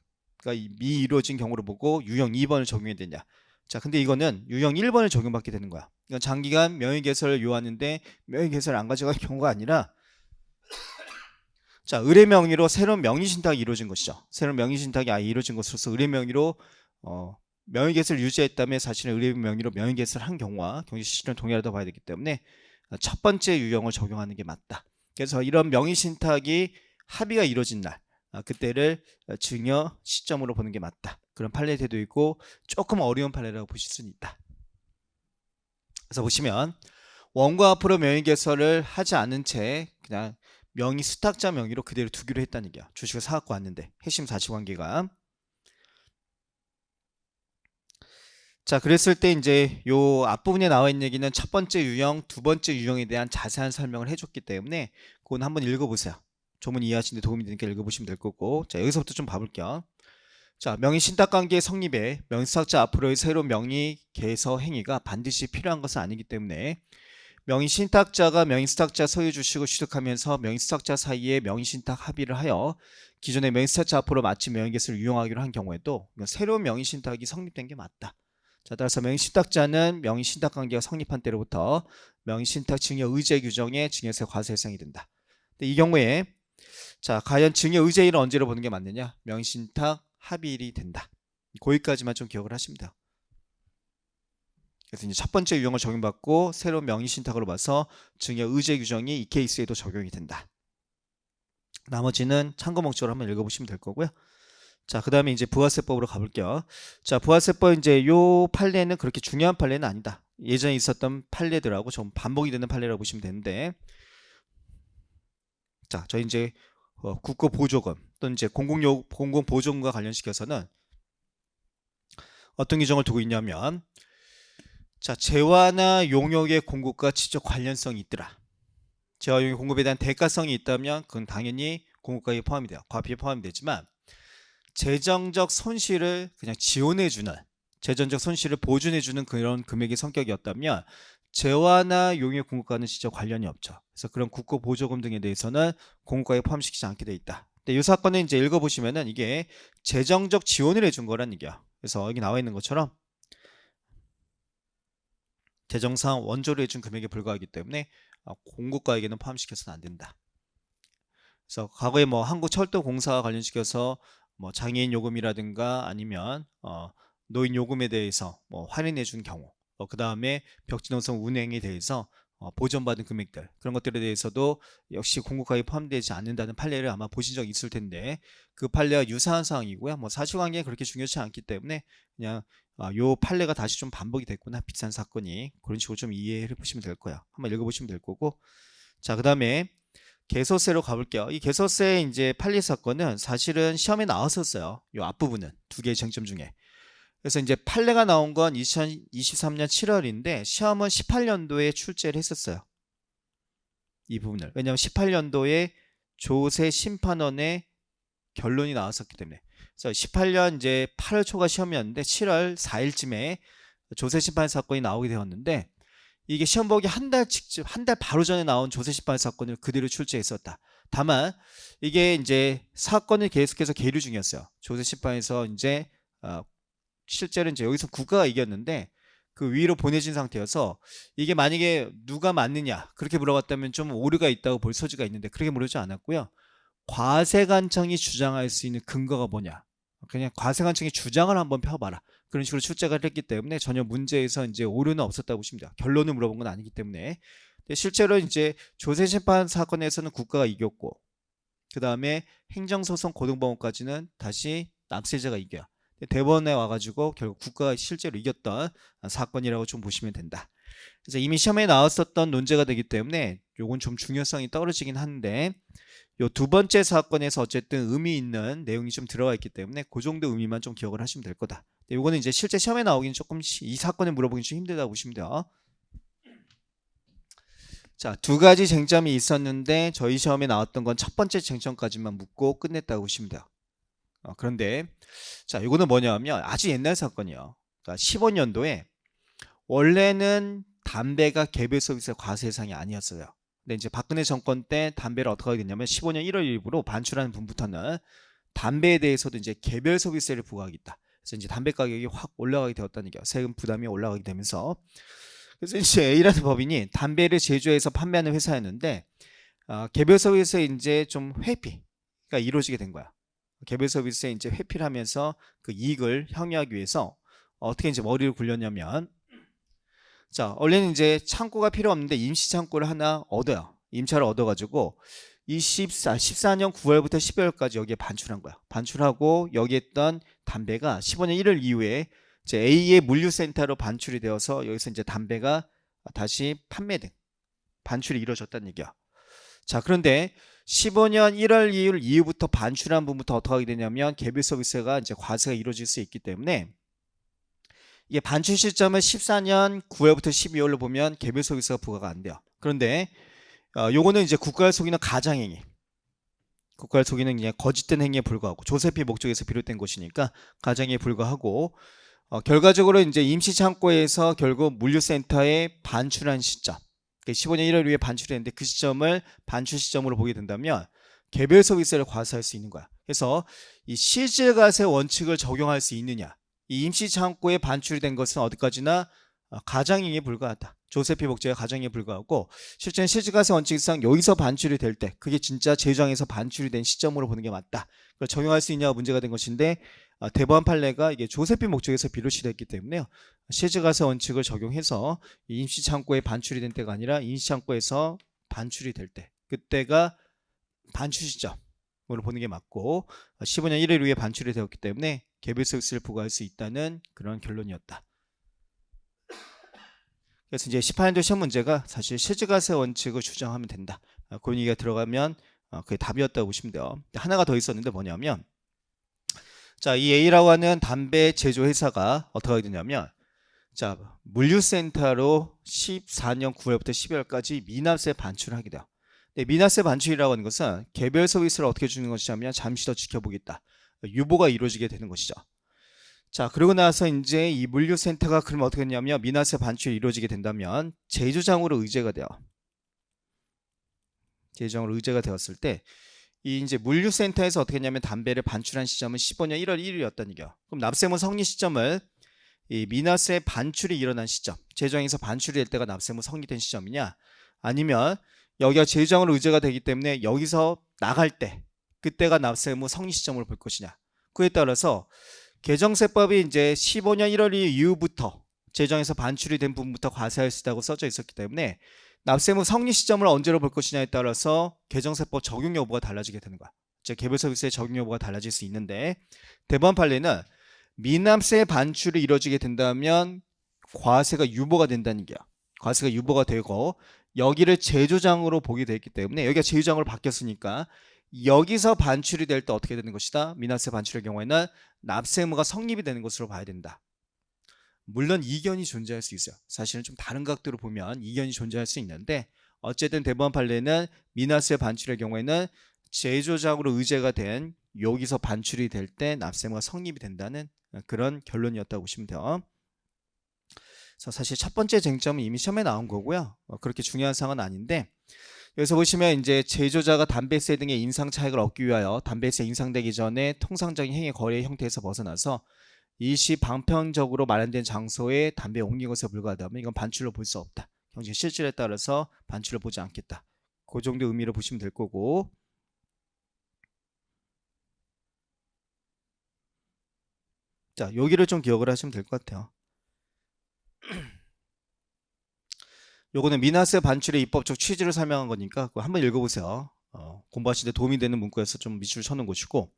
미이루어진 경우를 보고 유형 2번을 적용해야 되냐. 자, 근데 이거는 유형 1번을 적용받게 되는 거야. 이건 장기간 명의 개설을 요하는데 명의 개설을 안 가져갈 경우가 아니라 자, 을의 명의로 새로운 명의 신탁이 이루어진 것이죠. 새로운 명의 신탁이 아예 이루어진 것으로서 을의 명의로 명의 개설을 유지했다면 사실은 을의 명의로 명의 개설을 한 경우와 경제 시점을 동일하다고 봐야 되기 때문에 첫 번째 유형을 적용하는 게 맞다. 그래서 이런 명의 신탁이 합의가 이루어진 날, 그때를 증여 시점으로 보는 게 맞다. 그런 판례제도 있고 조금 어려운 판례라고 보실 수는 있다. 그래서 보시면 원고 앞으로 명의 개설을 하지 않은 채 그냥 명의 수탁자 명의로 그대로 두기로 했다는 얘기야. 주식을 사갖고 왔는데 핵심 사실관계가. 자, 그랬을 때 이제 요 앞부분에 나와 있는 얘기는 첫 번째 유형, 두 번째 유형에 대한 자세한 설명을 해줬기 때문에 그건 한번 읽어보세요. 조문 이해하시는 데 도움이 되니까 읽어보시면 될 거고. 자, 여기서부터 좀 봐볼게요. 자, 명의 신탁관계의 성립에 명의 수탁자 앞으로의 새로운 명의 개서 행위가 반드시 필요한 것은 아니기 때문에 명의 신탁자가 명의 수탁자 소유 주식을 취득하면서 명의 수탁자 사이에 명의 신탁 합의를 하여 기존의 명의 수탁자 앞으로 마치 명의 개설을 유용하기로 한 경우에도 새로운 명의 신탁이 성립된 게 맞다. 자, 따라서 명의 신탁자는 명의 신탁 관계가 성립한 때로부터 명의 신탁 증여 의제 규정의 증여세 과세 해당이 된다. 근데 이 경우에 자, 과연 증여 의제일은 언제로 보는 게 맞느냐? 명의 신탁 합의일이 된다. 거기까지만 좀 기억을 하십니다. 그래서 이제 첫 번째 유형을 적용받고 새로운 명의 신탁으로 봐서 증여 의제 규정이 이 케이스에도 적용이 된다. 나머지는 참고 목적으로 한번 읽어보시면 될 거고요. 자, 그 다음에 이제 부가세법으로 가볼게요. 자, 부가세법 이제 요 판례는 그렇게 중요한 판례는 아니다. 예전에 있었던 판례들하고 좀 반복이 되는 판례라고 보시면 되는데, 자, 저희 이제 국고보조금 또는 이제 공공보조금과 관련시켜서는 어떤 규정을 두고 있냐면, 자, 재화나 용역의 공급과 직접 관련성이 있더라. 재화 용역 공급에 대한 대가성이 있다면 그건 당연히 공급가에 포함이 돼요. 과피에 포함이 되지만 재정적 손실을 그냥 지원해주는, 재정적 손실을 보존해주는 그런 금액의 성격이었다면 재화나 용역 공급과는 직접 관련이 없죠. 그래서 그런 국고보조금 등에 대해서는 공급가에 포함시키지 않게 돼 있다. 근데 이 사건은 이제 읽어보시면은 이게 재정적 지원을 해준 거란 얘기야. 그래서 여기 나와 있는 것처럼 재정상 원조를 해준 금액에 불과하기 때문에 공급가에게는 포함시켜서는 안 된다. 그래서 과거에 뭐 한국철도공사와 관련시켜서 뭐 장애인 요금이라든가 아니면 노인 요금에 대해서 뭐 할인해 준 경우, 그 다음에 벽지노선 운행에 대해서 보전받은 금액들, 그런 것들에 대해서도 역시 공급가에 포함되지 않는다는 판례를 아마 보신 적 있을 텐데 그 판례와 유사한 사항이고요. 뭐 사실관계는 그렇게 중요치 않기 때문에 그냥 요 판례가 다시 좀 반복이 됐구나. 비슷한 사건이. 그런 식으로 좀 이해해 보시면 될 거야. 한번 읽어보시면 될 거고. 자, 그 다음에 개소세로 가볼게요. 이 개소세 이제 판례 사건은 사실은 시험에 나왔었어요. 요 앞부분은 두 개의 쟁점 중에. 그래서 이제 판례가 나온 건 2023년 7월인데 시험은 18년도에 출제를 했었어요. 이 부분을. 왜냐하면 18년도에 조세 심판원의 결론이 나왔었기 때문에. 그래서 18년 이제 8월 초가 시험이었는데 7월 4일쯤에 조세 심판 사건이 나오게 되었는데 이게 시험 보기 한 달 바로 전에 나온 조세 심판 사건을 그대로 출제했었다. 다만 이게 이제 사건을 계속해서 계류 중이었어요. 조세 심판에서 이제 실제로 이제 여기서 국가가 이겼는데 그 위로 보내진 상태여서 이게 만약에 누가 맞느냐 그렇게 물어봤다면 좀 오류가 있다고 볼 소지가 있는데 그렇게 물어보지 않았고요. 과세관청이 주장할 수 있는 근거가 뭐냐, 그냥 과세관청이 주장을 한번 펴봐라, 그런 식으로 출제가 했기 때문에 전혀 문제에서 이제 오류는 없었다고 보시면 돼요. 결론을 물어본 건 아니기 때문에. 근데 실제로 이제 조세심판 사건에서는 국가가 이겼고 그 다음에 행정소송 고등법원까지는 다시 납세자가 이겨요. 대법원에 와가지고 결국 국가가 실제로 이겼던 사건이라고 좀 보시면 된다. 그래서 이미 시험에 나왔었던 논제가 되기 때문에 요건 좀 중요성이 떨어지긴 한데 요 두 번째 사건에서 어쨌든 의미 있는 내용이 좀 들어가 있기 때문에 그 정도 의미만 좀 기억을 하시면 될 거다. 요거는 이제 실제 시험에 나오기는 조금 이 사건을 물어보기 좀 힘들다고 보시면 돼요. 자, 두 가지 쟁점이 있었는데 저희 시험에 나왔던 건 첫 번째 쟁점까지만 묻고 끝냈다고 보시면 돼요. 그런데 자, 이거는 뭐냐면 아주 옛날 사건이에요. 그러니까 15년도에 원래는 담배가 개별 서비스 과세 대상이 아니었어요. 근데 이제 박근혜 정권 때 담배를 어떻게 하게 됐냐면 15년 1월 1일부로 반출하는 분부터는 담배에 대해서도 이제 개별 서비스세를 부과하겠다. 그래서 이제 담배 가격이 확 올라가게 되었다는 얘기예요. 세금 부담이 올라가게 되면서. 그래서 이제 A라는 법인이 담배를 제조해서 판매하는 회사였는데 개별 서비스에 이제 좀 회피가 이루어지게 된 거야. 개별 서비스에 이제 회피를 하면서 그 이익을 향유하기 위해서 어떻게 이제 머리를 굴렸냐면, 자, 원래는 이제 창고가 필요 없는데 임시 창고를 하나 얻어요. 임차를 얻어가지고 14년 9월부터 12월까지 여기에 반출한 거야. 반출하고 여기에 있던 담배가 15년 1월 이후에 이제 A의 물류센터로 반출이 되어서 여기서 이제 담배가 다시 판매된 반출이 이루어졌다는 얘기야. 자, 그런데 15년 1월 2일 이후부터 반출한 분부터 어떻게 하게 되냐면 개별 서비스가 이제 과세가 이루어질 수 있기 때문에 이게 반출 시점을 14년 9월부터 12월로 보면 개별 서비스가 부과가 안 돼요. 그런데 요거는 이제 국가를 속이는 가장행위, 국가를 속이는 그냥 거짓된 행위에 불과하고 조세피 목적에서 비롯된 것이니까 가장행위에 불과하고 결과적으로 이제 임시창고에서 결국 물류센터에 반출한 시점, 15년 1월 이후에 반출이 했는데 그 시점을 반출 시점으로 보게 된다면 개별 서비스를 과세할 수 있는 거야. 그래서 이 실질과세 원칙을 적용할 수 있느냐, 이 임시창고에 반출이 된 것은 어디까지나 가장행위에 불과하다. 조세피 목적의 가장행위에 불과하고 실제는 실질과세 원칙상 여기서 반출이 될 때 그게 진짜 제조장에서 반출이 된 시점으로 보는 게 맞다. 그걸 적용할 수 있냐가 문제가 된 것인데 대법원 판례가 이게 조세피 목적에서 비롯이 됐기 때문에요. 실질과세 원칙을 적용해서 임시창고에 반출이 된 때가 아니라 임시창고에서 반출이 될 때, 그때가 반출 시점으로 보는 게 맞고 15년 1월 이후에 반출이 되었기 때문에 개별 서비스를 부과할 수 있다는 그런 결론이었다. 그래서 이제 18년도 시험 문제가 사실 실질과세 원칙을 주장하면 된다. 그런 얘기가 들어가면 그게 답이었다고 보시면 돼요. 하나가 더 있었는데 뭐냐면, 자, 이 A라고 하는 담배 제조 회사가 어떻게 하게 되냐면, 자, 물류센터로 14년 9월부터 12월까지 미납세 반출을 하게 돼요. 근데 미납세 반출이라고 하는 것은 개별 서비스를 어떻게 주는 것이냐면 잠시 더 지켜보겠다, 유보가 이루어지게 되는 것이죠. 자, 그러고 나서 이제 이 물류센터가 그러면 어떻게 되냐면 미납세 반출이 이루어지게 된다면 제조장으로 의제가 돼요. 제조장으로 의제가 되었을 때 이 이제 물류센터에서 어떻게 했냐면 담배를 반출한 시점은 15년 1월 1일이었다는 얘기야. 그럼 납세무 성립 시점을 이 미납세 반출이 일어난 시점, 제조장에서 반출이 될 때가 납세무 성립된 시점이냐, 아니면 여기가 제조장으로 의제가 되기 때문에 여기서 나갈 때 그때가 납세무 성립 시점으로 볼 것이냐, 그에 따라서 개정세법이 이제 15년 1월 이후부터 제정에서 반출이 된 부분부터 과세할 수 있다고 써져 있었기 때문에 납세무 성립 시점을 언제로 볼 것이냐에 따라서 개정세법 적용 여부가 달라지게 되는 거야. 즉 개별 서비스의 적용 여부가 달라질 수 있는데 대법원 판례는 미납세 반출이 이루어지게 된다면 과세가 유보가 된다는 얘기야. 과세가 유보가 되고 여기를 제조장으로 보게 됐기 때문에 여기가 제조장으로 바뀌었으니까 여기서 반출이 될 때 어떻게 되는 것이다? 미납세 반출의 경우에는 납세 의무가 성립이 되는 것으로 봐야 된다. 물론 이견이 존재할 수 있어요. 사실은 좀 다른 각도로 보면 이견이 존재할 수 있는데 어쨌든 대법원 판례는 미납세 반출의 경우에는 제조장으로 의제가 된 여기서 반출이 될 때 납세 의무가 성립이 된다는 그런 결론이었다고 보시면 돼요. 그래서 사실 첫 번째 쟁점은 이미 시험에 나온 거고요. 그렇게 중요한 사항은 아닌데 여기서 보시면 이제 제조자가 담배세 등의 인상 차익을 얻기 위하여 담배세 인상되기 전에 통상적인 행위 거래 형태에서 벗어나서 일시 방편적으로 마련된 장소에 담배 옮긴 것에 불과하다면 이건 반출로 볼 수 없다. 경제 실질에 따라서 반출을 보지 않겠다. 그 정도 의미로 보시면 될 거고. 자, 여기를 좀 기억을 하시면 될 것 같아요. 요거는 미납세 반출의 입법적 취지를 설명한 거니까 그거 한번 읽어보세요. 공부하실 때 도움이 되는 문구에서 좀 밑줄 쳐놓은 것이고,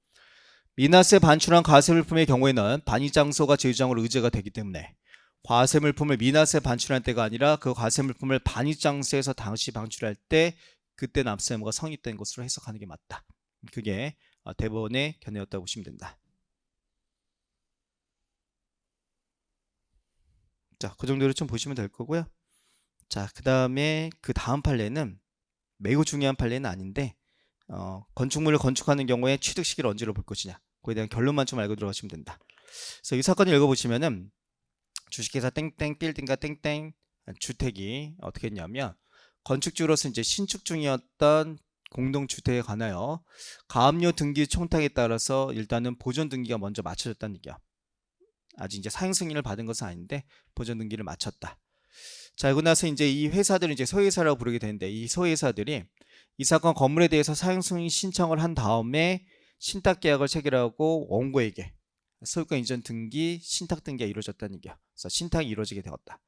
미납세 반출한 과세물품의 경우에는 반입장소가 제조장으로 의제가 되기 때문에 과세물품을 미납세 반출할 때가 아니라 그 과세물품을 반입장소에서 당시 방출할 때 그때 납세 의무가 성립된 것으로 해석하는 게 맞다. 그게 대법원의 견해였다고 보시면 된다. 자, 그 정도로 좀 보시면 될 거고요. 자, 그 다음에 그 다음 판례는 매우 중요한 판례는 아닌데 건축물을 건축하는 경우에 취득 시기를 언제로 볼 것이냐, 그에 대한 결론만 좀 알고 들어가시면 된다. 그래서 이 사건을 읽어보시면은 주식회사 땡땡 빌딩가 땡땡 주택이 어떻게 했냐면 건축주로서 이제 신축 중이었던 공동주택에 관하여 가압류 등기 청탁에 따라서 일단은 보존 등기가 먼저 맞춰졌다는 얘기야. 아직 이제 사용 승인을 받은 것은 아닌데 보존 등기를 마쳤다. 자, 그러고 나서 이제 이 회사들을 이제 소유회사라고 부르게 되는데 이 소유회사들이 이 사건 건물에 대해서 사용 승인 신청을 한 다음에 신탁 계약을 체결하고 원고에게 소유권 이전 등기, 신탁 등기가 이루어졌다는 얘기야. 그래서 신탁이 이루어지게 되었다.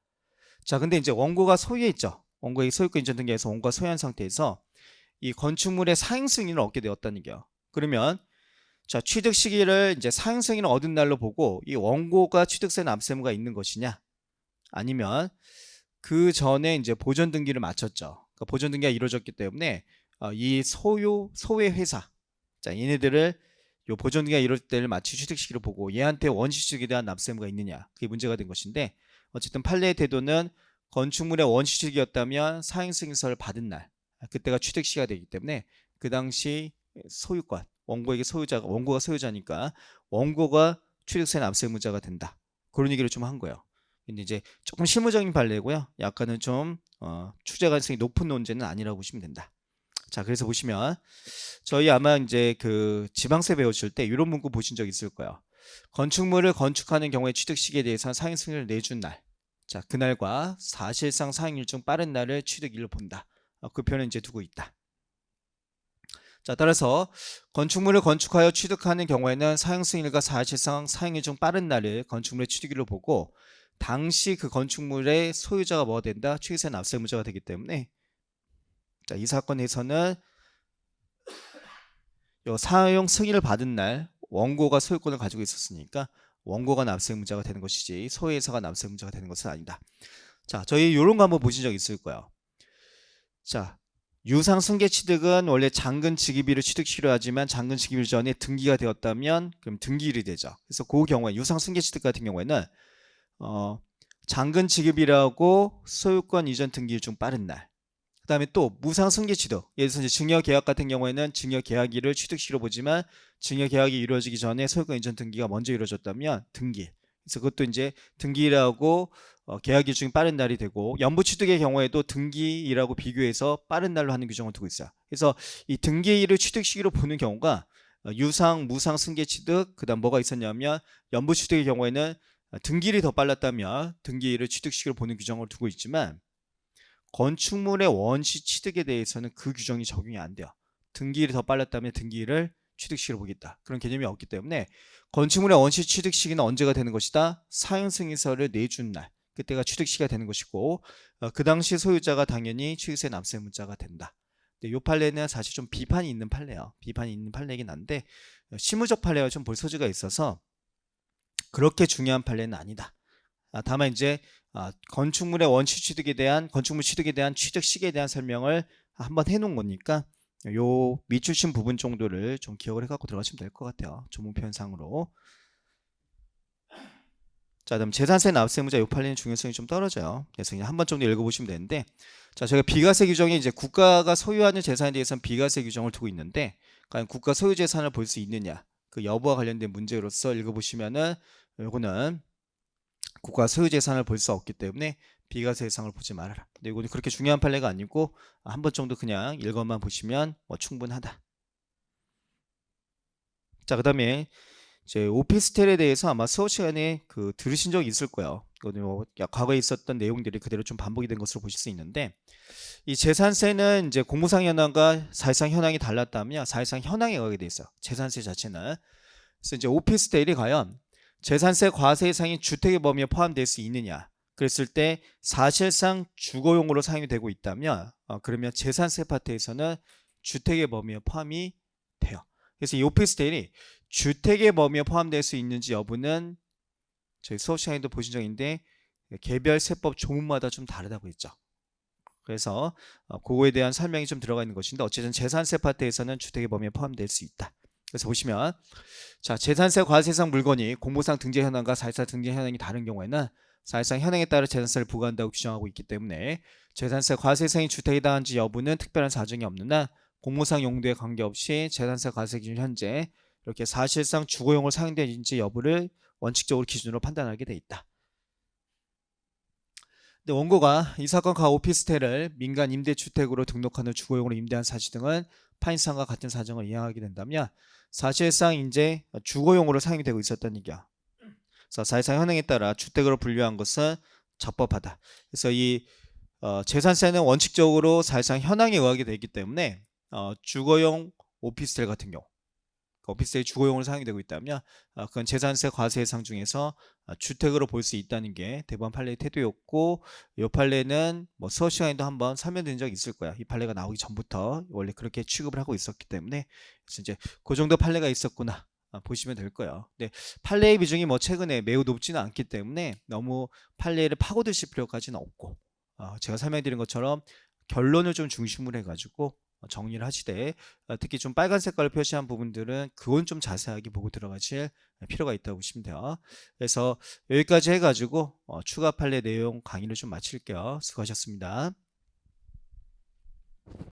자, 근데 이제 원고가 소유해 있죠. 원고의 소유권 이전 등기에서 원고가 소유한 상태에서 이 건축물의 사용 승인을 얻게 되었다는 얘기야. 그러면 자, 취득 시기를 이제 사용 승인을 얻은 날로 보고 이 원고가 취득세 납세 의무가 있는 것이냐, 아니면 그 전에 이제 보존 등기를 마쳤죠. 그러니까 보존 등기가 이루어졌기 때문에 이 소외 회사, 자, 얘네들을 요 보존 등기가 이루어질 때를 마치 취득 시기로 보고 얘한테 원시 취득에 대한 납세 의무가 있느냐, 그게 문제가 된 것인데 어쨌든 판례의 태도는 건축물의 원시 취득이었다면 사용 승인서를 받은 날 그때가 취득 시기가 되기 때문에 그 당시 소유권, 원고에게 소유자가, 원고가 소유자니까 원고가 취득세 납세 의무자가 된다. 그런 얘기를 좀 한 거예요. 근데 이제 조금 실무적인 판례고요. 약간은 좀 추재 가능성이 높은 논제는 아니라고 보시면 된다. 자, 그래서 보시면 저희 아마 이제 그 지방세 배우실 때 이런 문구 보신 적 있을 거예요. 건축물을 건축하는 경우에 취득 시기에 대해서 사용 승인을 내준 날, 자, 그날과 사실상 사용일 중 빠른 날을 취득일로 본다. 그 표현을 이제 두고 있다. 자, 따라서 건축물을 건축하여 취득하는 경우에는 사용 승인일과 사실상 사용일 중 빠른 날을 건축물의 취득일로 보고 당시 그 건축물의 소유자가 뭐가 된다? 취득세 납세 의무자가 되기 때문에 자, 이 사건에서는 요 사용 승인을 받은 날 원고가 소유권을 가지고 있었으니까 원고가 납세 의무자가 되는 것이지 소유회사가 납세 의무자가 되는 것은 아니다. 자, 저희 요런 거 한번 보신 적 있을 거예요. 자, 유상 승계 취득은 원래 잔금 지급일을 취득시로 하지만 잔금 지급일 전에 등기가 되었다면 그럼 등기일이 되죠. 그래서 그 경우에 유상 승계 취득 같은 경우에는 잔금 지급이라고 소유권 이전 등기일 중 빠른 날. 그 다음에 또 무상 승계 취득. 예를 들어서 이제 증여계약 같은 경우에는 증여계약일을 취득시로 보지만 증여계약이 이루어지기 전에 소유권 이전 등기가 먼저 이루어졌다면 등기일. 그래서 그것도 이제 등기일하고 계약일 중에 빠른 날이 되고 연부취득의 경우에도 등기일하고 비교해서 빠른 날로 하는 규정을 두고 있어요. 그래서 이 등기일을 취득 시기로 보는 경우가 유상, 무상 승계 취득, 그 다음 뭐가 있었냐면 연부취득의 경우에는 등기일이 더 빨랐다면 등기일을 취득 시기로 보는 규정을 두고 있지만 건축물의 원시 취득에 대해서는 그 규정이 적용이 안 돼요. 등기일이 더 빨랐다면 등기일을 취득 시기로 보겠다. 그런 개념이 없기 때문에 건축물의 원시 취득 시기는 언제가 되는 것이다? 사용 승인서를 내준 날. 그때가 취득 시기가 되는 것이고 그 당시 소유자가 당연히 취득세 납세 의무자가 된다. 근데 이 판례는 사실 좀 비판이 있는 판례예요. 비판이 있는 판례긴 한데 실무적 판례와 좀 볼 소지가 있어서 그렇게 중요한 판례는 아니다. 다만 이제 건축물의 원시 취득에 대한 건축물 취득에 대한 취득 시기에 대한 설명을 한번 해놓은 거니까 요 밑줄친 부분 정도를 좀 기억을 해갖고 들어가시면 될 것 같아요. 조문 표현상으로. 자, 그럼 재산세 납세의무자 요 판례는 중요성이 좀 떨어져요. 그래서 그냥 한 번 정도 읽어보시면 되는데, 자, 저희가 비과세 규정이 이제 국가가 소유하는 재산에 대해서는 비과세 규정을 두고 있는데, 과연 국가 소유 재산을 볼 수 있느냐, 그 여부와 관련된 문제로서 읽어보시면은 요거는 국가 소유 재산을 볼 수 없기 때문에 비과세 대상을 보지 말아라. 근데 이거는 그렇게 중요한 판례가 아니고 한 번 정도 그냥 읽어만 보시면 뭐 충분하다. 자, 그다음에 이제 오피스텔에 대해서 아마 수업 시간에 들으신 적이 있을 거예요. 이거는 뭐 과거에 있었던 내용들이 그대로 좀 반복이 된 것으로 보실 수 있는데, 이 재산세는 이제 공무상 현황과 사실상 현황이 달랐다면 사실상 현황에 가게 돼 있어요. 재산세 자체는. 그래서 이제 오피스텔이 과연 재산세 과세 대상인 주택의 범위에 포함될 수 있느냐, 그랬을 때 사실상 주거용으로 사용이 되고 있다면 그러면 재산세 파트에서는 주택의 범위에 포함이 돼요. 그래서 이 오피스텔이 주택의 범위에 포함될 수 있는지 여부는 저희 수업 시간에도 보신 적인데 개별 세법 조문마다 좀 다르다고 했죠. 그래서 그거에 대한 설명이 좀 들어가 있는 것인데, 어쨌든 재산세 파트에서는 주택의 범위에 포함될 수 있다. 그래서 보시면, 자, 재산세 과세상 물건이 공모상 등재 현황과 사실상 등재 현황이 다른 경우에는 사실상 현황에 따라 재산세를 부과한다고 규정하고 있기 때문에 재산세 과세상이 주택에 해당한지 여부는 특별한 사정이 없는 한 공모상 용도에 관계없이 재산세 과세 기준 현재 이렇게 사실상 주거용으로 사용되는지 여부를 원칙적으로 기준으로 판단하게 돼 있다. 근데 원고가 이 사건 가 오피스텔을 민간 임대주택으로 등록한 후 주거용으로 임대한 사실 등은 판인상과 같은 사정을 이행하게 된다면 사실상 이제 주거용으로 사용이 되고 있었다는 얘기야. 그래서 사실상 현행에 따라 주택으로 분류한 것은 적법하다. 그래서 이 재산세는 원칙적으로 사실상 현황에 의하게 되기 때문에 주거용 오피스텔 같은 경우, 오피스텔이 주거용으로 사용이 되고 있다면 그건 재산세 과세 대상 중에서 주택으로 볼 수 있다는 게 대법원 판례의 태도였고, 이 판례는 뭐 수업 시간에도 한번 설명드린 적이 있을 거야. 이 판례가 나오기 전부터 원래 그렇게 취급을 하고 있었기 때문에, 그래서 이제 그 정도 판례가 있었구나 보시면 될 거예요. 근데 판례의 비중이 뭐 최근에 매우 높지는 않기 때문에 너무 판례를 파고드실 필요까지는 없고, 제가 설명드린 것처럼 결론을 좀 중심으로 해가지고 정리를 하시되, 특히 좀 빨간 색깔을 표시한 부분들은 그건 좀 자세하게 보고 들어가실 필요가 있다고 보시면 돼요. 그래서 여기까지 해가지고 추가 판례 내용 강의를 좀 마칠게요. 수고하셨습니다.